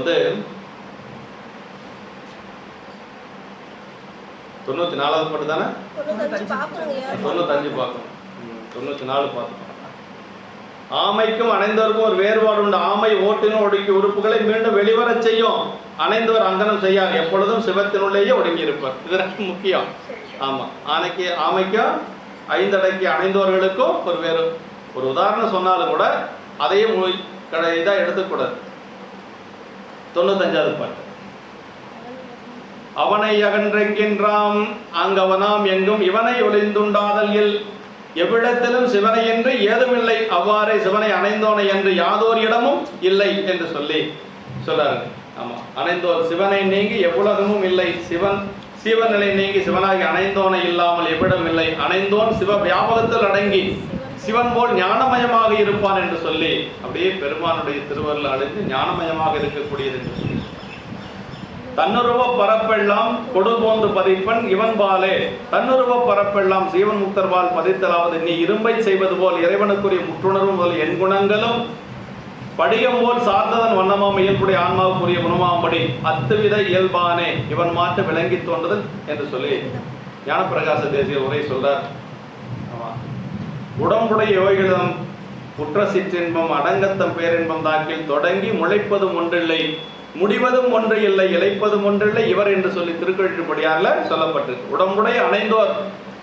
94வது பாட்டு தானே, 95 பார்க்கணும், 94 பார்க்கணும். ஆமைக்கும் அணைந்தவருக்கும் ஒரு வேறுபாடு உண்டு. ஆமை ஓட்டினும் ஒடுக்கி உறுப்புகளை மீண்டும் வெளிவர செய்யும், அணைந்தவர் அங்கனம் செய்யார், எப்பொழுதும் சிவத்தினுள்ளேயே ஒடுங்கி இருப்பார். இது ரொம்ப முக்கியம். ஆமா, ஆமைக்கும் 5 அடக்கி அணைந்தவர்களுக்கும் ஒரு உதாரணம் சொன்னாலும் கூட அதையும் இதா எடுத்துக்கூடாது. 95வது பாட்டு. அவனை அகன்றெங்கின்றாம் அங்கவனாம் எங்கும் இவனை ஒளிந்துண்டாதல் இல் எவ்விடத்திலும் சிவனை என்று ஏதுமில்லை அவ்வாறே சிவனை அணைந்தோனை என்று யாதோர் இடமும் இல்லை என்று சொல்லி சொல்றாரு. ஆமா, அணைந்தோர் சிவனை நீங்கி எவ்வுலகமும் இல்லை, சிவநிலை நீங்கி சிவனாகி அணைந்தோனை இல்லாமல் எவ்விடம் இல்லை, அணைந்தோன் சிவ வியாபகத்தில் அடங்கி சிவன் போல் ஞானமயமாக இருப்பான் என்று சொல்லி அப்படியே பெருமானுடைய திருவருள் அடைந்து ஞானமயமாக இருக்கக்கூடியது என்று சொல்லி தன்னுருவ பரப்பெல்லாம் கொடு போன்று பதிப்பன் இவன் பாலே தன்னுருவ பரப்பெல்லாம் சீவன் முக்தர்வால் பதித்தலாவது நீ இரும்பை செய்வது போல் இறைவனுக்குரிய முற்றுணர்வு முதல் என் குணங்களும் படிகம் போல் சார்ந்ததன் வண்ணமாம் இயல்புடைய ஆன்மாவுக்குரிய குணமாம்படி அத்துவித இயல்பானே இவன் மாட்டு விளங்கி தோன்றுதல் என்று சொல்லி ஞானப்பிரகாச தேசிய உரை சொல்றார். உடம்புடைய யோகிகளிடம் குற்ற சிற்றின்பம் அடங்கத்தம் பேரின்பம் தாக்கில் தொடங்கி முளைப்பதும் ஒன்றில்லை முடிவதும் ஒன்று இல்லை இழைப்பதும் ஒன்றில்லை இவர் என்று சொல்லி திருக்கழிப்படியார்ல சொல்லப்பட்டிருக்கு. உடம்புடைய அணைந்தோர்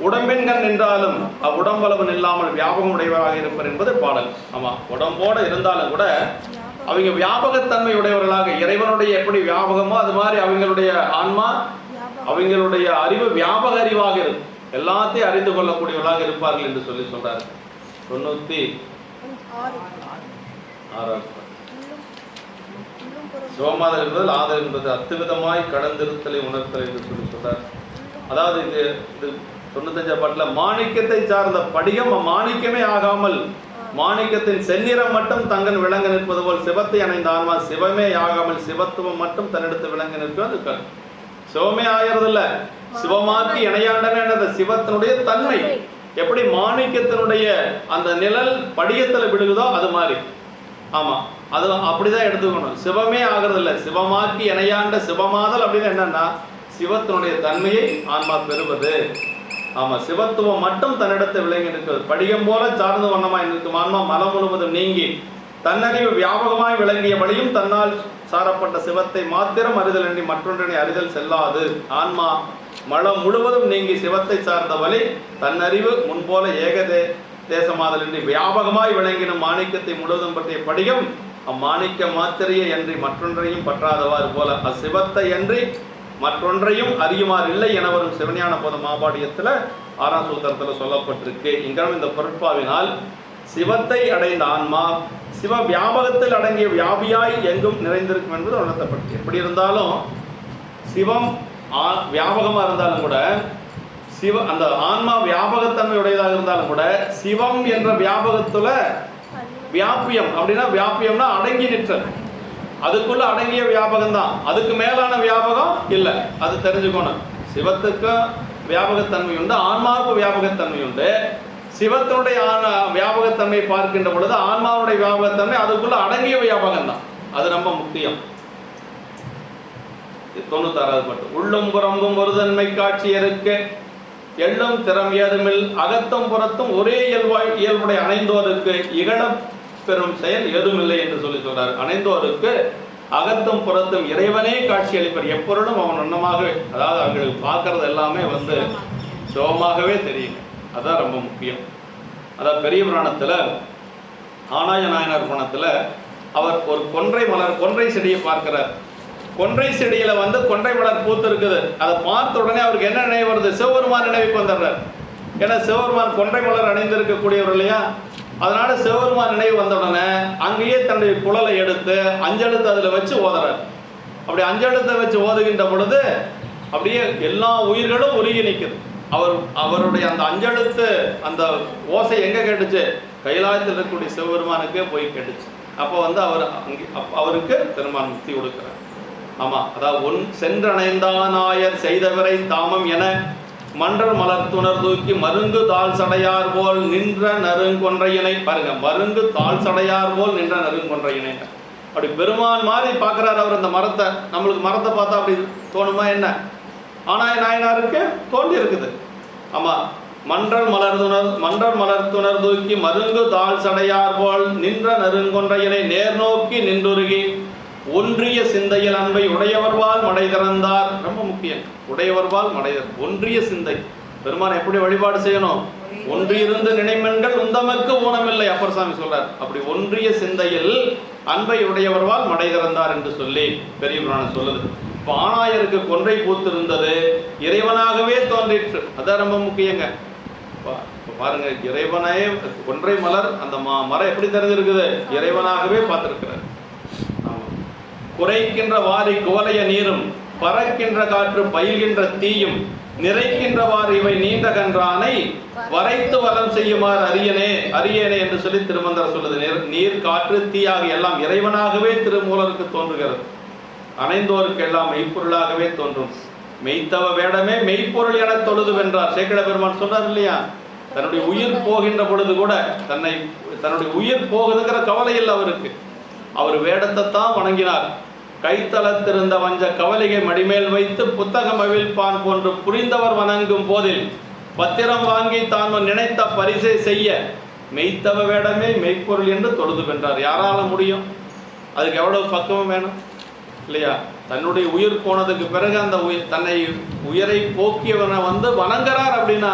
உடம்பின் கண் நின்றாலும் அவ்வுடம்பளவு இல்லாமல் வியாபகம் உடையவராக இருப்பர் என்பது பாடல். ஆமா, உடம்போட இருந்தாலும் கூட அவங்க வியாபகத்தன்மை உடையவர்களாக இறைவனுடைய எப்படி வியாபகமோ அது மாதிரி அவங்களுடைய ஆன்மா அவங்களுடைய அறிவு வியாபக அறிவாக இருக்கும், எல்லாத்தையும் அறிந்து கொள்ளக்கூடியவர்களாக இருப்பார்கள் என்று சொல்லி சொல்றாரு. 96 சிவமாதல் என்பது ஆதல் என்பது அத்துவிதமாய் கடந்திருத்தலை உணர்த்தல் என்று சொல்லி சொல்றார். அதாவது இது 95 பாட்டுல மாணிக்கத்தை சார்ந்த படிகம் மாணிக்கமே ஆகாமல் மாணிக்கத்தின் செந்நிறம் மட்டும் தங்கன் விளங்க நிற்பது போல் சிவத்தை அணைந்த ஆன்மா சிவமே ஆகாமல் சிவத்துவம் மட்டும் தன்னெடுத்து விளங்க நிற்பது. சிவமே ஆகிறது இல்ல, சிவமாக்கி இணையாண்டன அந்த சிவத்தினுடைய தன்மை எப்படி மாணிக்கத்தினுடைய அந்த நிழல் படிகத்துல விடுகுதோ அது மாதிரி. ஆமா, அது அப்படிதான் எடுத்துக்கணும். சிவமே ஆகிறது இல்லை, சிவமாக்கி இணையாண்ட சிவமாதல் அப்படின்னு என்னன்னா சிவத்தினுடைய தன்மையை ஆன்மா பெறுவது. ஆமா, சிவத்துவம் மட்டும் தன்னிடத்தை விளங்கி இருக்கிறது. படிகம் போல சார்ந்த வண்ணமாய் இருக்கும் ஆன்மா மலம் முழுவதும் நீங்கி தன்னறிவு வியாபகமாய் விளங்கியபடியும் தன்னால் சாரப்பட்ட சிவத்தை மாத்திரம் அறிதல் என்று மற்றொன்றினை அறிதல் செல்லாது. ஆன்மா மலம் முழுவதும் நீங்கி சிவத்தை சார்ந்த வழி தன்னறிவு முன்போல தேசமாதல் என்று வியாபகமாய் விளங்கின மாணிக்கத்தை முழுவதும் பற்றிய படிகம் அம்மாணிக்க மாத்திரையே அன்றி மற்றொன்றையும் பற்றாதவாறு போல அசிவத்தை அன்றி மற்றொன்றையும் அறியுமாறு இல்லை என வரும் சிவஞான போத மாபாடியத்துல 6ஆம் சூத்திரத்துல சொல்லப்பட்டிருக்கு. இங்கும் இந்த பொருட்பாவினால் சிவத்தை அடைந்த ஆன்மா சிவ வியாபகத்தில் அடங்கிய வியாபியாய் எங்கும் நிறைந்திருக்கும் என்பது உணர்த்தப்பட்டு. எப்படி இருந்தாலும் சிவம் வியாபகமா இருந்தாலும் கூட அந்த ஆன்மா வியாபகத்தன்மை உடையதாக இருந்தாலும் கூட சிவம் என்ற வியாபகத்துல வியாபியம் அப்படின்னா வியாபியம்னா அடங்கி நிற்றல், அதுக்குள்ள அடங்கிய வியாபகம் தான், அதுக்கு மேலான வியாபகம் இல்லை. அது தெரிஞ்சுக்கணும். சிவத்துக்கு வியாபகத்தன்மை உண்டு, ஆன்மாவுக்கு வியாபகத்தன்மை உண்டு. சிவத்தினுடைய வியாபகத்தன்மை பார்க்கின்ற பொழுது ஆன்மாவுடைய வியாபகத்தன்மை அதுக்குள்ள அடங்கிய வியாபகம் தான். அது ரொம்ப முக்கியம். 96வது பாட்டு. உள்ளும் புறம்பும் ஒரு தன்மை காட்சி இருக்க எள்ளும் திறம் ஏதுமில் அகத்தும் புறத்தும் ஒரே இயல்புடைய அணைந்தோருக்கு இகழ பெறும் செயல் ஏதுமில்லை என்று சொல்றார். அணைந்தோருக்கு அகத்தும் புறத்தும் இறைவனே காட்சி அளிப்பார். எப்பொருளும் அவன் ஒன்னமாகவே, அதாவது அவங்களுக்கு பார்க்கறது எல்லாமே சிவமாகவே தெரியுங்க. அதான் ரொம்ப முக்கியம். அதாவது பெரிய புராணத்துல ஆனாய நாயனார் புராணத்துல அவர் ஒரு கொன்றை செடியை பார்க்கிறார். கொன்றை செடியில கொன்றை மலர் பூத்து இருக்குது. அதை பார்த்த உடனே அவருக்கு என்ன நினைவு வருது? சிவபெருமான் நினைவுக்கு வந்துடுறார். ஏன்னா சிவபெருமான் கொன்றை மலர் அணிந்திருக்கக்கூடியவர் இல்லையா? அதனால சிவபெருமான் நினைவு வந்த உடனே அங்கேயே தன்னுடைய குழலை எடுத்து அஞ்செழுத்து அதுல வச்சு ஓதுறார். அப்படி அஞ்செழுத்தை வச்சு ஓதுகின்ற பொழுது அப்படியே எல்லா உயிர்களும் உருகி நிற்குது. அவருடைய அந்த அஞ்செழுத்து அந்த ஓசை எங்க கேட்டுச்சு? கைலாயத்தில் இருக்கக்கூடிய சிவபெருமானுக்கே போய் கேட்டுச்சு. அப்போ அவருக்கு பெருமான் முக்தி கொடுக்கிறார். ஆமா, அதாவது சென்றணைந்தானாயர் செய்தவரை தாமம் என மன்றர் மலர் துணர் தூக்கி மருங்கு தாழ் சடையார் போல் நின்ற நறுங்கொன்றையினை பாருங்க. மருங்கு தாழ் சடையார் போல் நின்ற நறுங்கொன்றையினை. அப்படி பெருமான் மாதிரி பார்க்கிறார் அவர் அந்த மரத்தை. நம்மளுக்கு மரத்தை பார்த்தா அப்படி தோணுமா என்ன? ஆனாய நாயனாருக்கு தோண்டி இருக்குது. ஆமா, மன்றர் மலர் துணர் தூக்கி மருங்கு தாழ் சடையார் போல் நின்ற நறுங்கொன்றையினை நேர் நோக்கி நின்றுருகி ஒன்றிய சிந்தையில் அன்பை உடையவர்வால் மடை திறந்தார். ரொம்ப முக்கியம். உடையவர்வால் மடை, ஒன்றிய சிந்தை. பெருமான் எப்படி வழிபாடு செய்யணும்? ஒன்றியிருந்து நினைமென்கள் உந்தமக்கு ஊனமில்லை அப்பர் சாமி சொல்றார். அப்படி ஒன்றிய சிந்தையில் அன்பை உடையவர்வால் மடை திறந்தார் என்று சொல்லி பெரிய புராணம் சொல்லுது. ஆனாயருக்கு கொன்றை பூத்திருந்தது இறைவனாகவே தோன்றிற்று. அதான் ரொம்ப முக்கியங்க. பாருங்க, இறைவனே கொன்றை மலர் அந்த மரம் எப்படி தெரிஞ்சிருக்குது? இறைவனாகவே பார்த்திருக்கிறார். குறைக்கின்ற வாரி குவலைய நீரும் பறக்கின்ற காற்று பயில்கின்ற தீயும் நிறைக்கின்றவாறு இவை நீண்ட கன்றானை வரைத்து வலம் செய்யுமாறு அரியனே என்று சொல்லி திருமந்திரம் சொல்லுது. நீர் காற்று தீயாக எல்லாம் இறைவனாகவே திருமூலருக்கு தோன்றுகிறது. அணைந்தோருக்கு எல்லாம் மெய்ப்பொருளாகவே தோன்றும். மெய்த்தவ வேடமே மெய்ப்பொருள் என தொழுது வென்றார். சேக்கிழ பெருமான் சொல்றார் இல்லையா? தன்னுடைய உயிர் போகின்ற பொழுது கூட தன்னுடைய உயிர் போகுதுங்கிற கவலை இல்லை அவருக்கு. அவர் வேடத்தை தான் வணங்கினார். கைத்தளத்திருந்த வஞ்ச கவலிகை மடிமேல் வைத்து புத்தகம் அவிழ்ப்பான் போன்று புரிந்தவர் வணங்கும் போதில் பத்திரம் வாங்கி தான் நினைத்த பரிசை செய்ய மெய்த்தவ வேடமே மெய்ப்பொருள் என்று தொழுது வென்றார். யாரால முடியும்? அதுக்கு எவ்வளவு பக்குவம் வேணும் இல்லையா? தன்னுடைய உயிர் போனதுக்கு பிறகு அந்த தன்னை உயிரை போக்கியவனை வணங்குறார். அப்படின்னா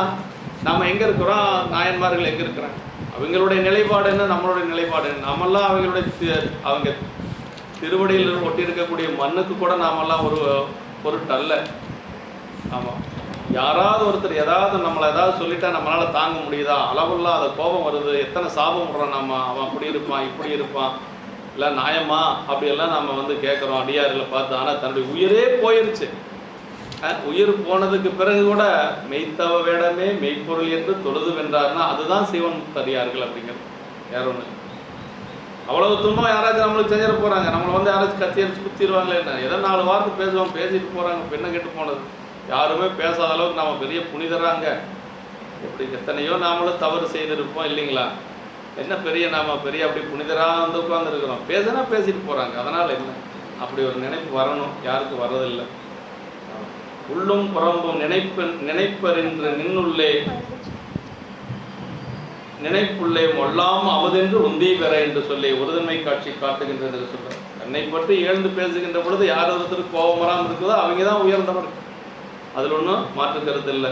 நம்ம எங்க இருக்கிறோம்? நாயன்மார்கள் எங்க இருக்கிறாங்க? அவங்களுடைய நிலைப்பாடு என்ன, நம்மளுடைய நிலைப்பாடு என்ன? நாமெல்லாம் அவங்க திருவடியில் ஒட்டி இருக்கக்கூடிய மண்ணுக்கு கூட நாமெல்லாம் ஒரு பொருட்டல்ல. ஆமாம், யாராவது ஒருத்தர் நம்மளை சொல்லிட்டா நம்மளால தாங்க முடியுதா? அளவுலாம் அதை கோபம் வருது. எத்தனை சாபம் விடுறோம் நம்ம. அவன் அப்படி இருப்பான், இப்படி இருப்பான், இல்லை நியாயமா அப்படியெல்லாம் நம்ம கேட்குறோம் அடியார்களை பார்த்து. ஆனால் தன்னுடைய உயிரே போயிருச்சு. உயிர் போனதுக்கு பிறகு கூட மெய்த்தவ வேடமே மெய்ப்பொருள் என்று தொழுது வென்றார்னா அதுதான் சிவன் முக்தடியார்கள் அப்படிங்கிறது. வேற ஒன்று. அவ்வளவு துன்பம் யாராச்சும் நம்மளுக்கு செஞ்சிட போறாங்க. நம்மளை யாராச்சும் கத்தி அடிச்சு குத்திடுவாங்களே என்ன? ஏதோ 4 வார்த்தை பேசுவோம், பேசிட்டு போறாங்க. பெண்ணை கெட்டு போனது யாருமே பேசாத அளவுக்கு நாம பெரிய புனிதராங்க. எப்படி எத்தனையோ நாமளும் தவறு செய்திருப்போம் இல்லைங்களா? என்ன பெரிய நாம பெரிய அப்படி புனிதராக உட்கார்ந்துருக்கிறோம். பேசினா பேசிட்டு போறாங்க. அதனால என்ன, அப்படி ஒரு நினைப்பு வரணும். யாருக்கு வர்றதில்லை. உள்ளும் புறம்பும் நினைப்பறின்று நின்னுள்ளே நினைப்புள்ளே மொல்லாம் அவதென்று உந்தி பெற என்று சொல்லி ஒருதன்மை காட்சி காட்டுகின்றது என்று சொல்றார். தன்னை பற்றி இழந்து பேசுகின்ற பொழுது யார் ஒருத்தருக்கு கோபம் வராமல் இருக்குதோ அவங்க தான் உயர்ந்தவர். அதில் ஒன்றும் மாற்று கருத்து இல்லை.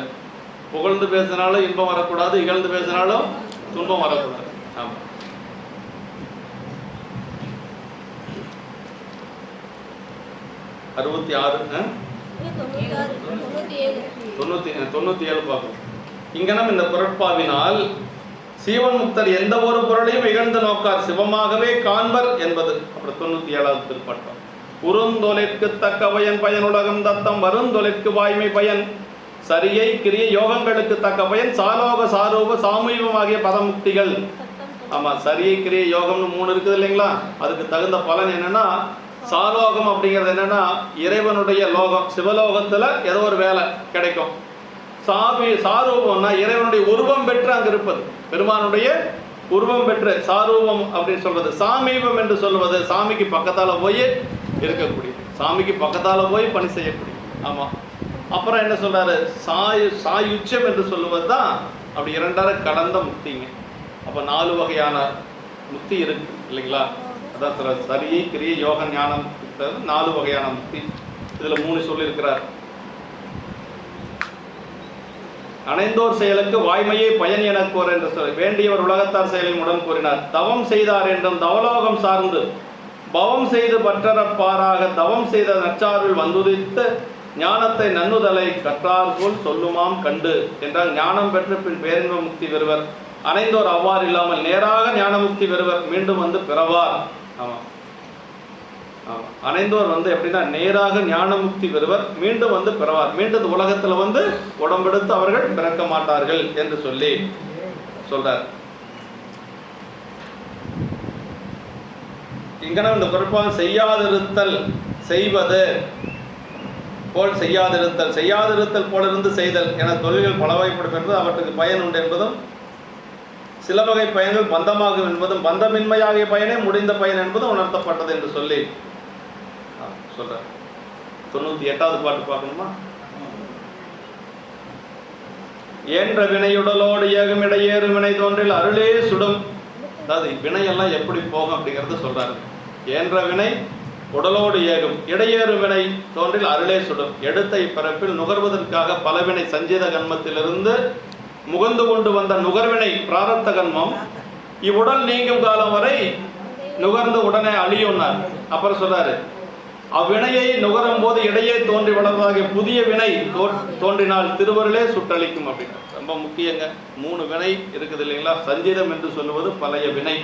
புகழ்ந்து பேசினாலும் இன்பம் வரக்கூடாது, இகழ்ந்து பேசினாலும் துன்பம் வரக்கூடாது. ஆமாம். அறுபத்தி 97 பார்க்கும். இங்கனம் இந்த பொருட்பாவினால் சீவன் முக்தர் எந்த ஒரு பொருளையும் இகழ்ந்து நோக்கார், சிவமாகவே காண்பர் என்பது. அப்புறம் 97வது திருப்பட்டம். உருந்தொலைக்கு தக்க பயன் பயனுலகம் தத்தம் வருந்தொலைக்கு வாய்மை பயன் சரியை கிரிய யோகங்களுக்கு தக்க பயன் சாலோக சாரூப சாமூகமாகிய பதமுக்திகள். ஆமா, சரியை கிரிய யோகம்னு 3 இருக்குது இல்லைங்களா? அதுக்கு தகுந்த பலன் என்னன்னா, சாலோகம் அப்படிங்கிறது என்னன்னா இறைவனுடைய லோகம், சிவலோகத்துல ஏதோ ஒரு வேலை கிடைக்கும். சாரூபம்னா இறைவனுடைய உருவம் பெற்று அங்கு இருப்பது, பெருமானுடைய உருவம் பெற்று சாரூபம் அப்படின்னு சொல்றது. சாமீபம் என்று சொல்வது சாமிக்கு பக்கத்தால போய் இருக்கக்கூடியது, சாமிக்கு பக்கத்தால போய் பணி செய்யக்கூடியது. ஆமா. அப்புறம் என்ன சொல்றாரு, சாயுச்சம் என்று சொல்லுவது தான் அப்படி இரண்டரை கலந்த முக்திங்க. அப்ப 4 வகையான முக்தி இருக்கு இல்லைங்களா? அதான் சொல்ற சரியை கிரியை யோக ஞானம் 4 வகையான முக்தி. இதுல 3 சொல்லியிருக்கிறார். அணைந்தோர் செயலுக்கு வாய்மையே பயன் என கோர் என்று சொல்ல வேண்டியவர் உலகத்தார் செயலையும் உடன் கூறினார். தவம் செய்தார் என்றும் தவலோகம் சார்ந்து பவம் செய்து பற்றறப்பாராக தவம் செய்த நற்சார்பில் வந்துதித்த ஞானத்தை நன்னுதலை கற்றார் போல் சொல்லுமாம் கண்டு என்றால் ஞானம் பெற்று பின் பேரின்ப முக்தி பெறுவர். அணைந்தோர் அவ்வாறு இல்லாமல் நேராக ஞான முக்தி பெறுவர், மீண்டும் வந்து பிறவார். ஆமாம், ஆமாம். அணைந்தோர் வந்து எப்படின்னா நேராக ஞான முக்தி பெறுவர், மீண்டும் வந்து பிறவார். மீண்டும் உலகத்துல வந்து உடம்பெடுத்து அவர்கள் பிறக்க மாட்டார்கள் என்று சொல்லி சொல்றார். இங்கன இந்த குறிப்பாக செய்யாதிருத்தல் செய்வது போல் செய்யாதிருத்தல், செய்யாதிருத்தல் போல இருந்து செய்தல் என தொழில்கள் பலவகைப்படும் என்பது அவற்றுக்கு பயன் உண்டு என்பதும், சில வகை பயன்கள் பந்தமாகும் என்பதும், பந்தமின்மையாகிய பயனே முடிந்த பயன் என்பதும் உணர்த்தப்பட்டது என்று சொல்லி சொல்ற. 98வது பாட்டு பார்க்கணுமா? ஏன்ற வினையுடலோடு ஏகும் இடையேறும் வினை தோன்றில் அருளே சுடும். அதாவது வினையெல்லாம் எப்படி போகும் அப்படிங்கிறது சொல்றாரு. ஏன்ற வினை உடலோடு ஏகும் இடையேறும் வினை தோன்றில் அருளே சுடும். எடுத்த இப்பிறப்பில் நுகர்வதற்காக பலவினை சஞ்சீத கன்மத்திலிருந்து முகந்து கொண்டு வந்த நுகர்வினை பிராரத்த கன்மம் இவ்வுடல் நீங்கும் காலம் வரை நுகர்ந்து உடனே அழியும்னார். அப்புறம் சொல்றாரு, அவ்வினையை நுகரும் போது இடையே தோன்றி வளர்வதாகிய புதிய வினை தோன்றினால் திருவருளே சுட்டளிக்கும் அப்படின்னு. ரொம்ப முக்கியங்க. 3 வினை இருக்குது இல்லைங்களா? சஞ்சீதம் என்று சொல்லுவது பழைய வினை,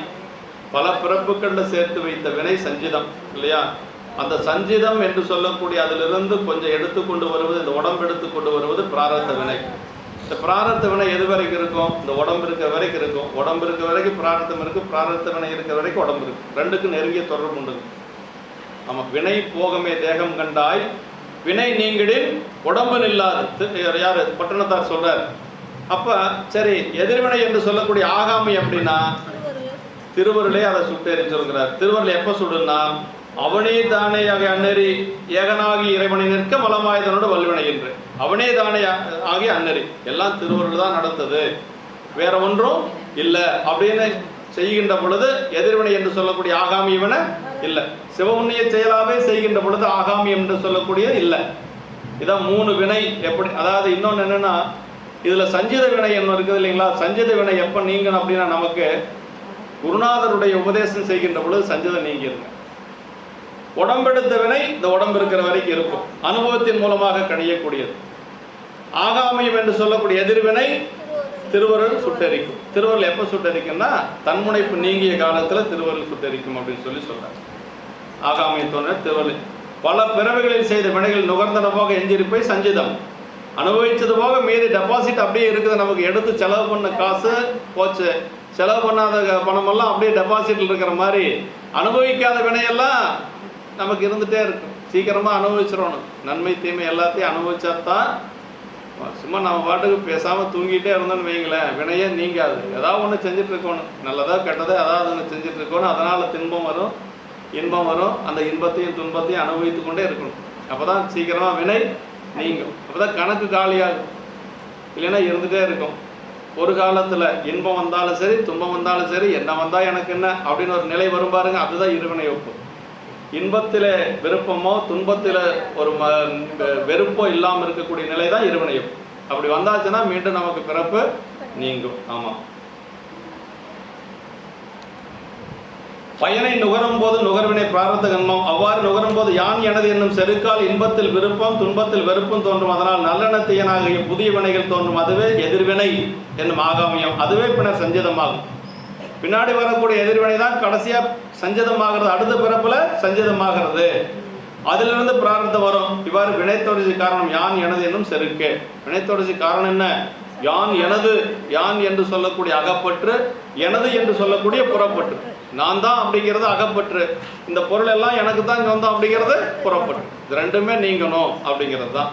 பல பிறப்புகளில் சேர்த்து வைத்த வினை சஞ்சிதம் இல்லையா? அந்த சஞ்சிதம் என்று சொல்லக்கூடிய அதிலிருந்து கொஞ்சம் எடுத்துக்கொண்டு வருவது, இந்த உடம்பு எடுத்துக்கொண்டு வருவது பிராரத்த வினை. இந்த பிராரத்த வினை எது வரைக்கும் இருக்கும்? இந்த உடம்பு இருக்கிற வரைக்கும் இருக்கும். உடம்பு இருக்க வரைக்கும் பிராரத்தம் இருக்கு, பிராரத்த வினை இருக்கிற வரைக்கும் உடம்பு இருக்கு. ரெண்டுக்கும் நெருங்கிய தொடர்பு உண்டு. ஆமா, வினை போகமே தேகம் கண்டாய் வினை நீங்கிடில் உடம்பு நில்லாது. யாரு? பட்டணத்தார் சொல்றார். அப்ப சரி, எதிர்வினை என்று சொல்லக்கூடிய ஆகாமை அப்படின்னா திருவருளே அதை சுட்டெரிச்சிருக்கிறார். திருவருள் எப்ப சுடுன்னா, அவனே தானே ஆகிய அன்னறி ஏகனாகி இறைவனை நிற்க மலமாயுதனோடு வல்வினை என்று. அவனே தானே ஆகிய அன்னறி எல்லாம் திருவருள் தான் நடந்தது, வேற ஒன்றும் இல்லை அப்படின்னு செய்கின்ற பொழுது எதிர்வினை என்று சொல்லக்கூடிய ஆகாமியவன இல்லை. சிவமுன்னிய செயலாவே செய்கின்ற பொழுது ஆகாமி என்று சொல்லக்கூடிய இல்லை. இதான் 3 வினை. எப்படி? அதாவது இன்னொன்று என்னன்னா, இதுல சஞ்சித வினை என்ன இருக்குது இல்லைங்களா? சஞ்சித வினை எப்ப நீங்கணும் அப்படின்னா, நமக்கு குருநாதருடைய உபதேசம் செய்கின்ற பொழுது சஞ்சிதம் நீங்கிருங்க. உடம்பெடுத்த வினை இந்த உடம்பு இருக்கிற வரைக்கும் இருக்கும், அனுபவத்தின் மூலமாக கணியக்கூடியது. ஆகாமியம் என்று சொல்லக்கூடிய எதிர்வினை திருவருள் சுட்டரிக்கும். திருவருள் எப்ப சுட்டரிக்கும்னா, தன்முனைப்பு நீங்கிய காலத்துல திருவருள் சுட்டரிக்கும் அப்படின்னு சொல்லி சொல்றாங்க. ஆகாமியத்தோட திருவருள் பல பிறவைகளில் செய்த வினைகள் நுகர்ந்தன போக எஞ்சிருப்பை சஞ்சிதம். அனுபவிச்சது போக மீதி டெபாசிட் அப்படியே இருக்குது. நமக்கு எடுத்து செலவு பண்ண காசு போச்சு, செலவு பண்ணாத பணமெல்லாம் அப்படியே டெபாசிட்ல இருக்கிற மாதிரி அனுபவிக்காத வினையெல்லாம் நமக்கு இருந்துகிட்டே இருக்கும். சீக்கிரமாக அனுபவிச்சிடணும். நன்மை தீமை எல்லாத்தையும் அனுபவிச்சா தான். சும்மா நம்ம பாட்டுக்கு பேசாமல் தூங்கிட்டே இருந்தோன்னு வைங்களேன், வினையே நீங்காது. ஏதாவது ஒன்று செஞ்சுட்டு இருக்கணும், நல்லதோ கெட்டதோ ஏதாவது ஒன்று செஞ்சுட்டு இருக்கணும். அதனால் துன்பம் வரும், இன்பம் வரும். அந்த இன்பத்தையும் துன்பத்தையும் அனுபவித்து கொண்டே இருக்கணும். அப்போ தான் சீக்கிரமாக வினை நீங்கும். அப்போ தான் கணக்கு காலியாகும். இல்லைன்னா இருந்துகிட்டே இருக்கும். ஒரு காலத்தில் இன்பம் வந்தாலும் சரி, துன்பம் வந்தாலும் சரி, என்ன வந்தால் எனக்கு என்ன அப்படின்னு ஒரு நிலை வரும் பாருங்க. அதுதான் இருவினை ஒப்பு. இன்பத்தில் விருப்பமோ துன்பத்தில் ஒரு வெறுப்போ இல்லாமல் இருக்கக்கூடிய நிலை தான் இருவினை ஒப்பு. அப்படி வந்தாச்சுன்னா மீண்டும் நமக்கு பிறப்பு நீங்கும். ஆமாம். பயனை நுகரும் போது நுகர்வினை பிராரத்த கன்மம். அவ்வாறு நுகரும் போது யான் எனது என்னும் செருக்கால் இன்பத்தில் விருப்பம் துன்பத்தில் வெறுப்பும் தோன்றும். அதனால் நல்லெண்ண தீயனாகிய புதிய வினைகள் தோன்றும். அதுவே எதிர்வினை என்னும் ஆகாமியம். அதுவே பின்னர் சஞ்சிதமாகும். பின்னாடி வரக்கூடிய எதிர்வினை தான் கடைசியா சஞ்சிதமாகிறது. அடுத்த பிறப்புல சஞ்சிதமாகிறது. அதிலிருந்து பிராரத்தம் வரும். இவ்வாறு வினைத்தொடர்ச்சி காரணம் யான் எனது என்னும் செருக்கு. வினைத்தொடர்ச்சி காரணம் என்ன? யான் எனது, யான் என்று சொல்லக்கூடிய அகப்பற்று, எனது என்று சொல்லக்கூடிய புறப்பற்று. நான் தான் அப்படிங்கிறது அகப்பற்று, இந்த பொருள் எல்லாம் எனக்கு தான் சொந்தம் அப்படிங்கிறது புறப்பற்று. இது ரெண்டுமே நீங்கணும் அப்படிங்கிறது தான்.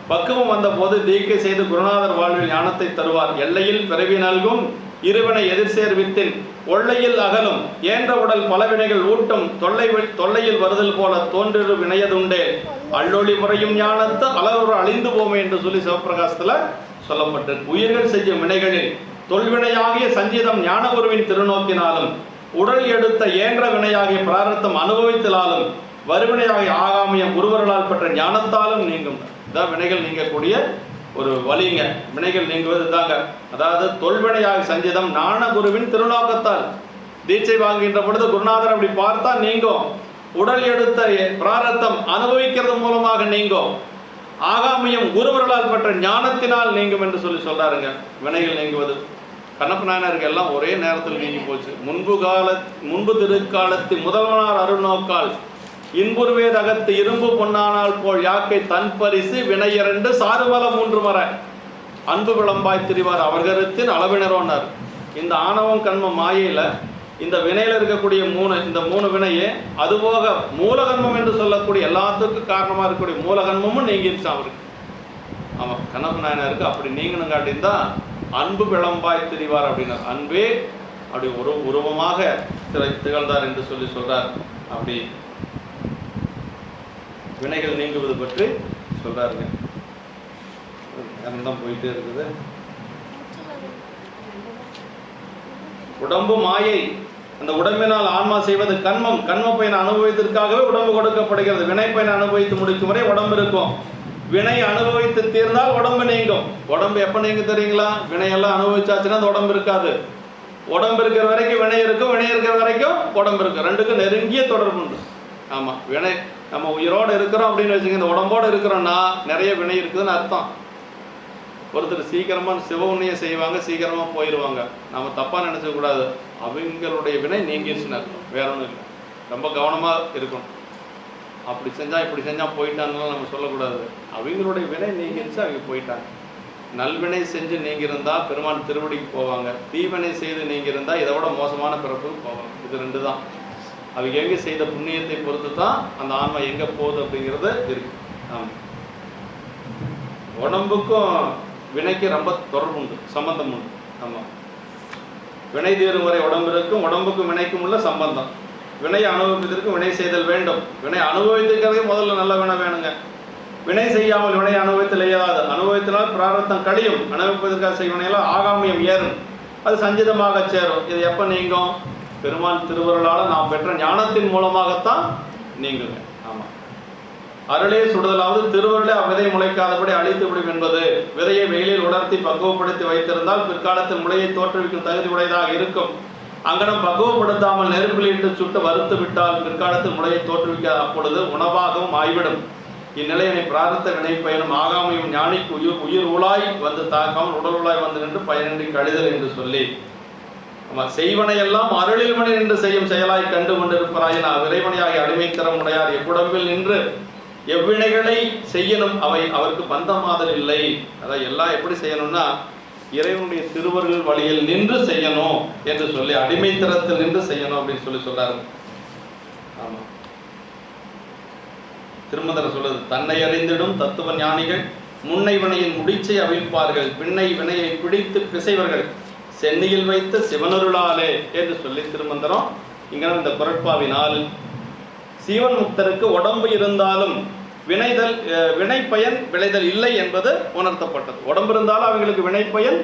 பக்குவம் வந்த போது தீக்கை செய்து குருநாதர் வாழ்வில் ஞானத்தை தருவார். எல்லையில் பிறவி நல்கும் இருவினை எதிர்சேர் வித்தின் ஒல்லையில் அகலும் ஏன்ற உடல் பலவினைகள் ஊட்டும் தொல்லையில் வருதல் போல தோன்றிரு வினையதுண்டே அள்ளொளி முறையும் ஞானத்தை அளவுற அழிந்து போமே என்று சொல்லி சிவபிரகாசத்துல சொல்லப்பட்டிருக்கு. உயிர்கள் செய்யும் வினைகளில் தொல்வினையாகிய சஞ்சீதம் ஞான குருவின் திருநோக்கினாலும் உடல் எடுத்த ஏன்ற வினையாகிய பிராரத்தம் அனுபவித்தலாலும் வருவினையாகிய ஆகாமியம் குருவர்களால் பெற்ற ஞானத்தாலும் நீங்கும். இதான் வினைகள் நீங்கக்கூடிய ஒரு வழிங்க. வினைகள் நீங்குவது தாங்க. அதாவது தொல்வினையாகிய சஞ்சீதம் ஞான குருவின் திருநோக்கத்தால் தீட்சை வாங்குகின்ற பொழுது குருநாதர் அப்படி பார்த்தா நீங்கும். உடல் எடுத்த பிராரத்தம் அனுபவிக்கிறது மூலமாக நீங்கும். ஆகாமியம் குருவர்களால் பெற்ற ஞானத்தினால் நீங்கும் என்று சொல்லி சொல்றாருங்க. வினைகள் நீங்குவது கண்ணப்ப நாயனருக்கு எல்லாம் ஒரே நேரத்தில் நீங்கி போச்சு. முன்பு திருக்காலத்து முதல்வனார் அருள்நோக்கால் இன்புருவே தகத்து இரும்பு பொன்னானால் போல் யாக்கை தன் பரிசு வினையரண்டு சாறுவல 3 மர அன்பு விளம்பாய் திரிவார் அவர்கருத்தின் அளவினரோன்னார். இந்த ஆணவம் கண்மம் மாயையில இந்த வினையில இருக்கக்கூடிய இந்த மூணு வினையே அதுபோக மூலகன்மம் என்று சொல்லக்கூடிய எல்லாத்துக்கும் காரணமா இருக்கக்கூடிய மூலகன்மமும் நீங்கிருச்சு அவருக்கு. ஆமா, கண்ணப்ப நாயனருக்கு அப்படி நீங்கணும் காட்டியிருந்தா அன்பு விளம்பாய் திரிவார் அப்படின்னார். அன்பே அப்படி ஒரு உருவமாக திகழ்ந்தார் என்று சொல்லி சொல்றார். அப்படி வினைகள் நீங்குவது பற்றி சொல்றாருங்க. தான் போயிட்டே இருக்குது. உடம்பு மாயை. அந்த உடம்பினால் ஆன்மா செய்வது கண்மம். கண்ம பயனை அனுபவித்ததற்காகவே உடம்பு கொடுக்கப்படுகிறது. வினை பயனை அனுபவித்து முடிக்கும் வரை உடம்பு இருக்கும். வினை அனுபவித்து தீர்ந்தால் உடம்பு நீங்கும். உடம்பு எப்ப நீங்க தெரியுங்களா? வினையெல்லாம் அனுபவிச்சாச்சுன்னா அந்த உடம்பு இருக்காது. உடம்பு இருக்கிற வரைக்கும் வினை இருக்கும், வினை இருக்கிற வரைக்கும் உடம்பு இருக்கும். ரெண்டுக்கும் நெருங்கிய தொடர்பு உண்டு. ஆமா, வினை நம்ம உயிரோடு இருக்கிறோம் அப்படின்னு வச்சுங்க, இந்த உடம்போடு இருக்கிறோம்னா நிறைய வினை இருக்குதுன்னு அர்த்தம். ஒருத்தர் சீக்கிரமா சிவவுண்ணியை செய்வாங்க, சீக்கிரமா போயிடுவாங்க. நம்ம தப்பா நினைச்ச கூடாது. அவங்களுடைய வினை நீங்கிருச்சுன்னு அர்த்தம், வேற ஒன்றும் இல்லை. ரொம்ப கவனமா இருக்கணும். அப்படி செஞ்சா இப்படி செஞ்சா போயிட்டான்னு நம்ம சொல்லக்கூடாது. அவங்களுடைய வினை நீங்கிருச்சு, அவங்க போயிட்டாங்க. நல்வினை செஞ்சு நீங்கிருந்தா பெருமான் திருவடிக்கு போவாங்க. தீவினை செய்து நீங்கிருந்தா இதை விட மோசமான பிறப்புக்கு போவாங்க. இது ரெண்டு தான். அவங்க எங்கே செய்த புண்ணியத்தை பொறுத்து தான் அந்த ஆன்மா எங்கே போகுது அப்படிங்கிறது இருக்கு. ஆமாம், உடம்புக்கும் வினைக்கு ரொம்ப தொடர்பு உண்டு, சம்பந்தம் உண்டு. ஆமாம், வினை தீரும் வரை உடம்பு இருக்கும், உடம்புக்கும் வினைக்கும் உள்ள சம்பந்தம். வினையை அனுபவிப்பதற்கு வினை செய்தல் வேண்டும். வினை அனுபவித்துக்கிறதே முதல்ல நல்ல வினை வேணுங்க. வினை செய்யாமல் வினை அனுபவித்தல் இயலாது. அனுபவித்தினால் பிராரத்தம் கழியும். அனுபவிப்பதற்காக செய்வனையெல்லாம் ஆகாமியம் ஏறும், அது சஞ்சிதமாக சேரும். இது எப்போ நீங்கும்? பெருமான் திருவருளால் நாம் பெற்ற ஞானத்தின் மூலமாகத்தான் நீங்குங்க. ஆமாம், அருளே சுடுதலாவது திருவருளே அவ்விதை முளைக்காதபடி அழித்து விடும் என்பது. விதையை வெயிலில் உலர்த்தி பக்குவப்படுத்தி வைத்திருந்தால் பிற்காலத்தில் முளையை தோற்றுவிக்கும் தகுதி உடையதாக இருக்கும். அங்கனம் பக்குவப்படுத்தாமல் நெருப்பில் இட்டு சுட்டு வறுத்து விட்டால் பிற்காலத்தில் முளையை தோற்றுவிக்க அப்பொழுது உணவாகவும் ஆய்விடும். இந்நிலையினை பிரார்த்த வினை பயனும் ஆகாமையும் ஞானிக்கு உயிர் உலாய் வந்து தாக்காமல் உடல் உலாய் வந்து நின்று பயனின்றி கழிதல் என்று சொல்லி செய்வனையெல்லாம் அருளில் மணி நின்று செய்யும் செயலாய் கண்டு கொண்டிருப்பராயின் விரைவனையாகி அடிமைத்தரம் உடையார் எவ்வுடம்பில் நின்று எவ்வினைகளை செய்யணும் அவை அவருக்கு பந்தமாதல் இல்லை. அதான் எல்லாம் எப்படி செய்யணும்னா இறைவனுடைய திருவருள் வழியில் நின்று செய்யணும் என்று சொல்லி அடிமைத்தரத்தில் நின்று செய்யணும் அப்படின்னு சொல்லி சொல்றாரு. ஆமா, திருமந்திர சொல்லுது, தன்னை அறிந்திடும் தத்துவ ஞானிகள் முன்னை வினையின் முடிச்சை அவிழ்ப்பார்கள், பின்னை வினையை பிடித்து பிசைவர்கள் சென்னியில் வைத்த சிவனருளாலே என்று சொல்லி திருமந்திரம். இங்க இந்த குரட்பாவினால் சீவன் முக்தருக்கு உடம்பு இருந்தாலும் வினை பயன் விளைதல் இல்லை என்பது உணர்த்தப்பட்டது. உடம்பு இருந்தாலும் அவங்களுக்கு வினை பயன்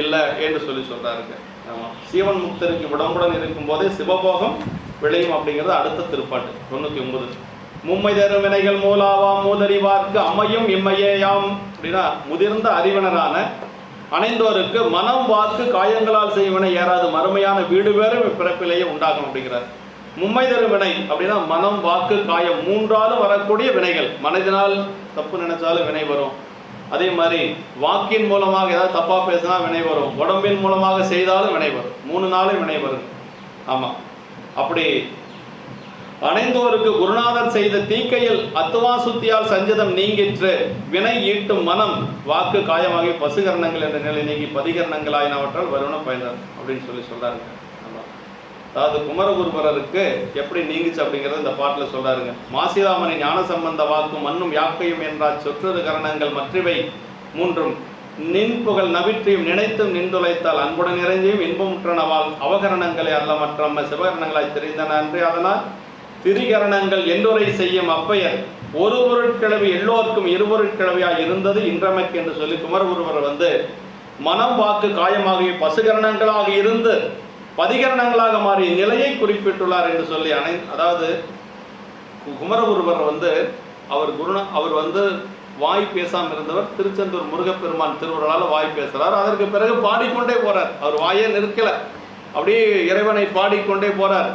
இல்லை என்று சொல்லி சொல்றாருங்க. ஆமாம், சீவன் முக்தருக்கு உடம்புடன் இருக்கும் போதே சிவபோகம் விளையும் அப்படிங்கிறது அடுத்த திருப்பாட்டு 99. மும்மை தரும் வினைகள் மூலாவாம் மூதறிவார்க்கு அமையும் இம்மையேயாம் அப்படின்னா முதிர்ந்த அறிவினரான அணைந்தோருக்கு மனம் வாக்கு காயங்களால் செய்வனை ஏறாது மறுமையான வீடு வேறும் பிறப்பிலேயே உண்டாகும் அப்படிங்கிறார். மும்மை தரும் வினை அப்படின்னா மனம் வாக்கு காயம் மூன்றாலும் வரக்கூடிய வினைகள். மனதினால் தப்பு நினைச்சாலும் வினை வரும். அதே மாதிரி வாக்கின் மூலமாக ஏதாவது தப்பா பேசினா வினை வரும். உடம்பின் மூலமாக செய்தாலும் வினை வரும். 3 நாளும் வினை வரும். ஆமா, அப்படி அணைந்தோருக்கு குருநாதர் செய்த தீக்கையில் அத்துவா சுத்தியால் சஞ்சதம் நீங்கிற்று. வினை ஈட்டும் மனம் வாக்கு காயமாகி பசுகரணங்கள் என்ற நிலை நீங்கி பதிகரணங்கள் ஆயினவற்றால் வருவன பயந்தார் அப்படின்னு சொல்லி சொல்றாருங்க. அதாவது குமரகுருபரருக்கு எப்படி நீங்குச்சு அப்படிங்கிறது இந்த பாட்டில் சொல்றாருங்க. மாசிலாமணி ஞான சம்பந்த வாக்கும் மண்ணும் யாக்கையும் என்றால் சொற்றது கரணங்கள் மற்றவை மூன்றும் நின் புகழ் நவிற்றியும் நினைத்தும் நின்றுழைத்தால் அன்புடன் நிறைஞ்சியும் இன்பமுற்றனவால் அவகரணங்களை அல்ல மற்ற சிவகரணங்களாய் தெரிந்தன அன்று. அதனால் திரிகரணங்கள் என்றுரை செய்யும் அப்பையர் ஒரு பொருட்கிழவி எல்லோருக்கும் இருபொருட்கிழவியாய் இருந்தது இன்றமைக்கு என்று சொல்லி குமரகுருபரர் மனம் வாக்கு காயமாகிய பசுகரணங்களாக இருந்து பதிகரணங்களாக மாறிய நிலையை குறிப்பிட்டுள்ளார் என்று சொல்லி அதாவது குமரகுருபரர் அவர் வாய் பேசாமல் இருந்தவர். திருச்செந்தூர் முருகப்பெருமான் திருவுருளால் வாய் பேசுறார். அதற்கு பிறகு பாடிக்கொண்டே போறார். அவர் வாயே நிற்கல, அப்படியே இறைவனை பாடிக்கொண்டே போறார்.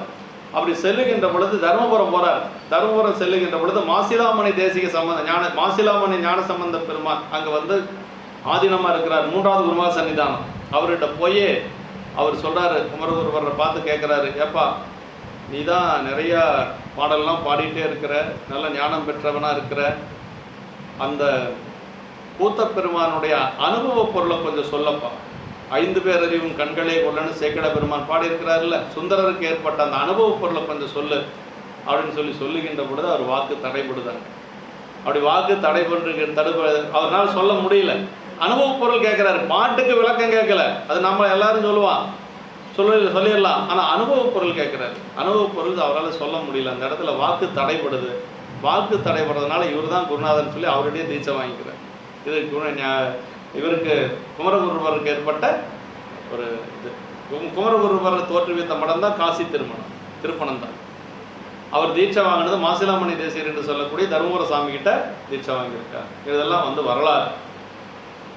அப்படி செல்லுகின்ற பொழுது தருமபுரம் போறார். தருமபுரம் செல்லுகின்ற பொழுது மாசிலாமணி தேசிக சம்பந்த மாசிலாமணி ஞான சம்பந்த பெருமான் அங்கே ஆதீனமாக இருக்கிறார். 3வது குருமா சன்னிதானம். அவர்கிட்ட போய் அவர் சொல்கிறாரு, குமரகுருபரரை பார்த்து கேட்குறாரு, ஏப்பா நீ தான் நிறையா பாடல்லாம் பாடிட்டே இருக்கிற, நல்ல ஞானம் பெற்றவனாக இருக்கிற, அந்த கூத்த பெருமானுடைய அனுபவ பொருளை கொஞ்சம் சொல்லப்பா. 5 பேரறிவும் கண்களே கொள்ளன்னு சேக்கட பெருமான் பாடியிருக்கிறாருல்ல, சுந்தரருக்கு ஏற்பட்ட அந்த அனுபவ பொருளை கொஞ்சம் சொல்லு அப்படின்னு சொல்லுகின்ற பொழுது அவர் வாக்கு தடைபடுதாங்க. அப்படி வாக்கு அவரால் சொல்ல முடியல. அனுபவ பொருள் கேட்குறாரு, பாட்டுக்கு விளக்கம் கேட்கல, அது நம்ம எல்லாரும் சொல்லிடலாம். ஆனால் அனுபவ பொருள் கேட்குறாரு. அனுபவ பொருள் அவரால் சொல்ல முடியல. அந்த இடத்துல வாக்கு தடைபடுது. வாக்கு தடைபடுறதுனால இவர் தான் குருநாதன் சொல்லி அவருடைய தீட்சை வாங்கிக்கிறார். இது இவருக்கு குமரகுருபரருக்கு ஏற்பட்ட ஒரு இது. குமரகுருபரர் தோற்றுவித்த மடம் தான் காசி திருப்பணம் தான். அவர் தீட்சை வாங்கினது மாசிலாமணி தேசியர் என்று சொல்லக்கூடிய தருமபுர சாமி கிட்ட தீட்சை வாங்கியிருக்கார். இதெல்லாம் வரலாறு.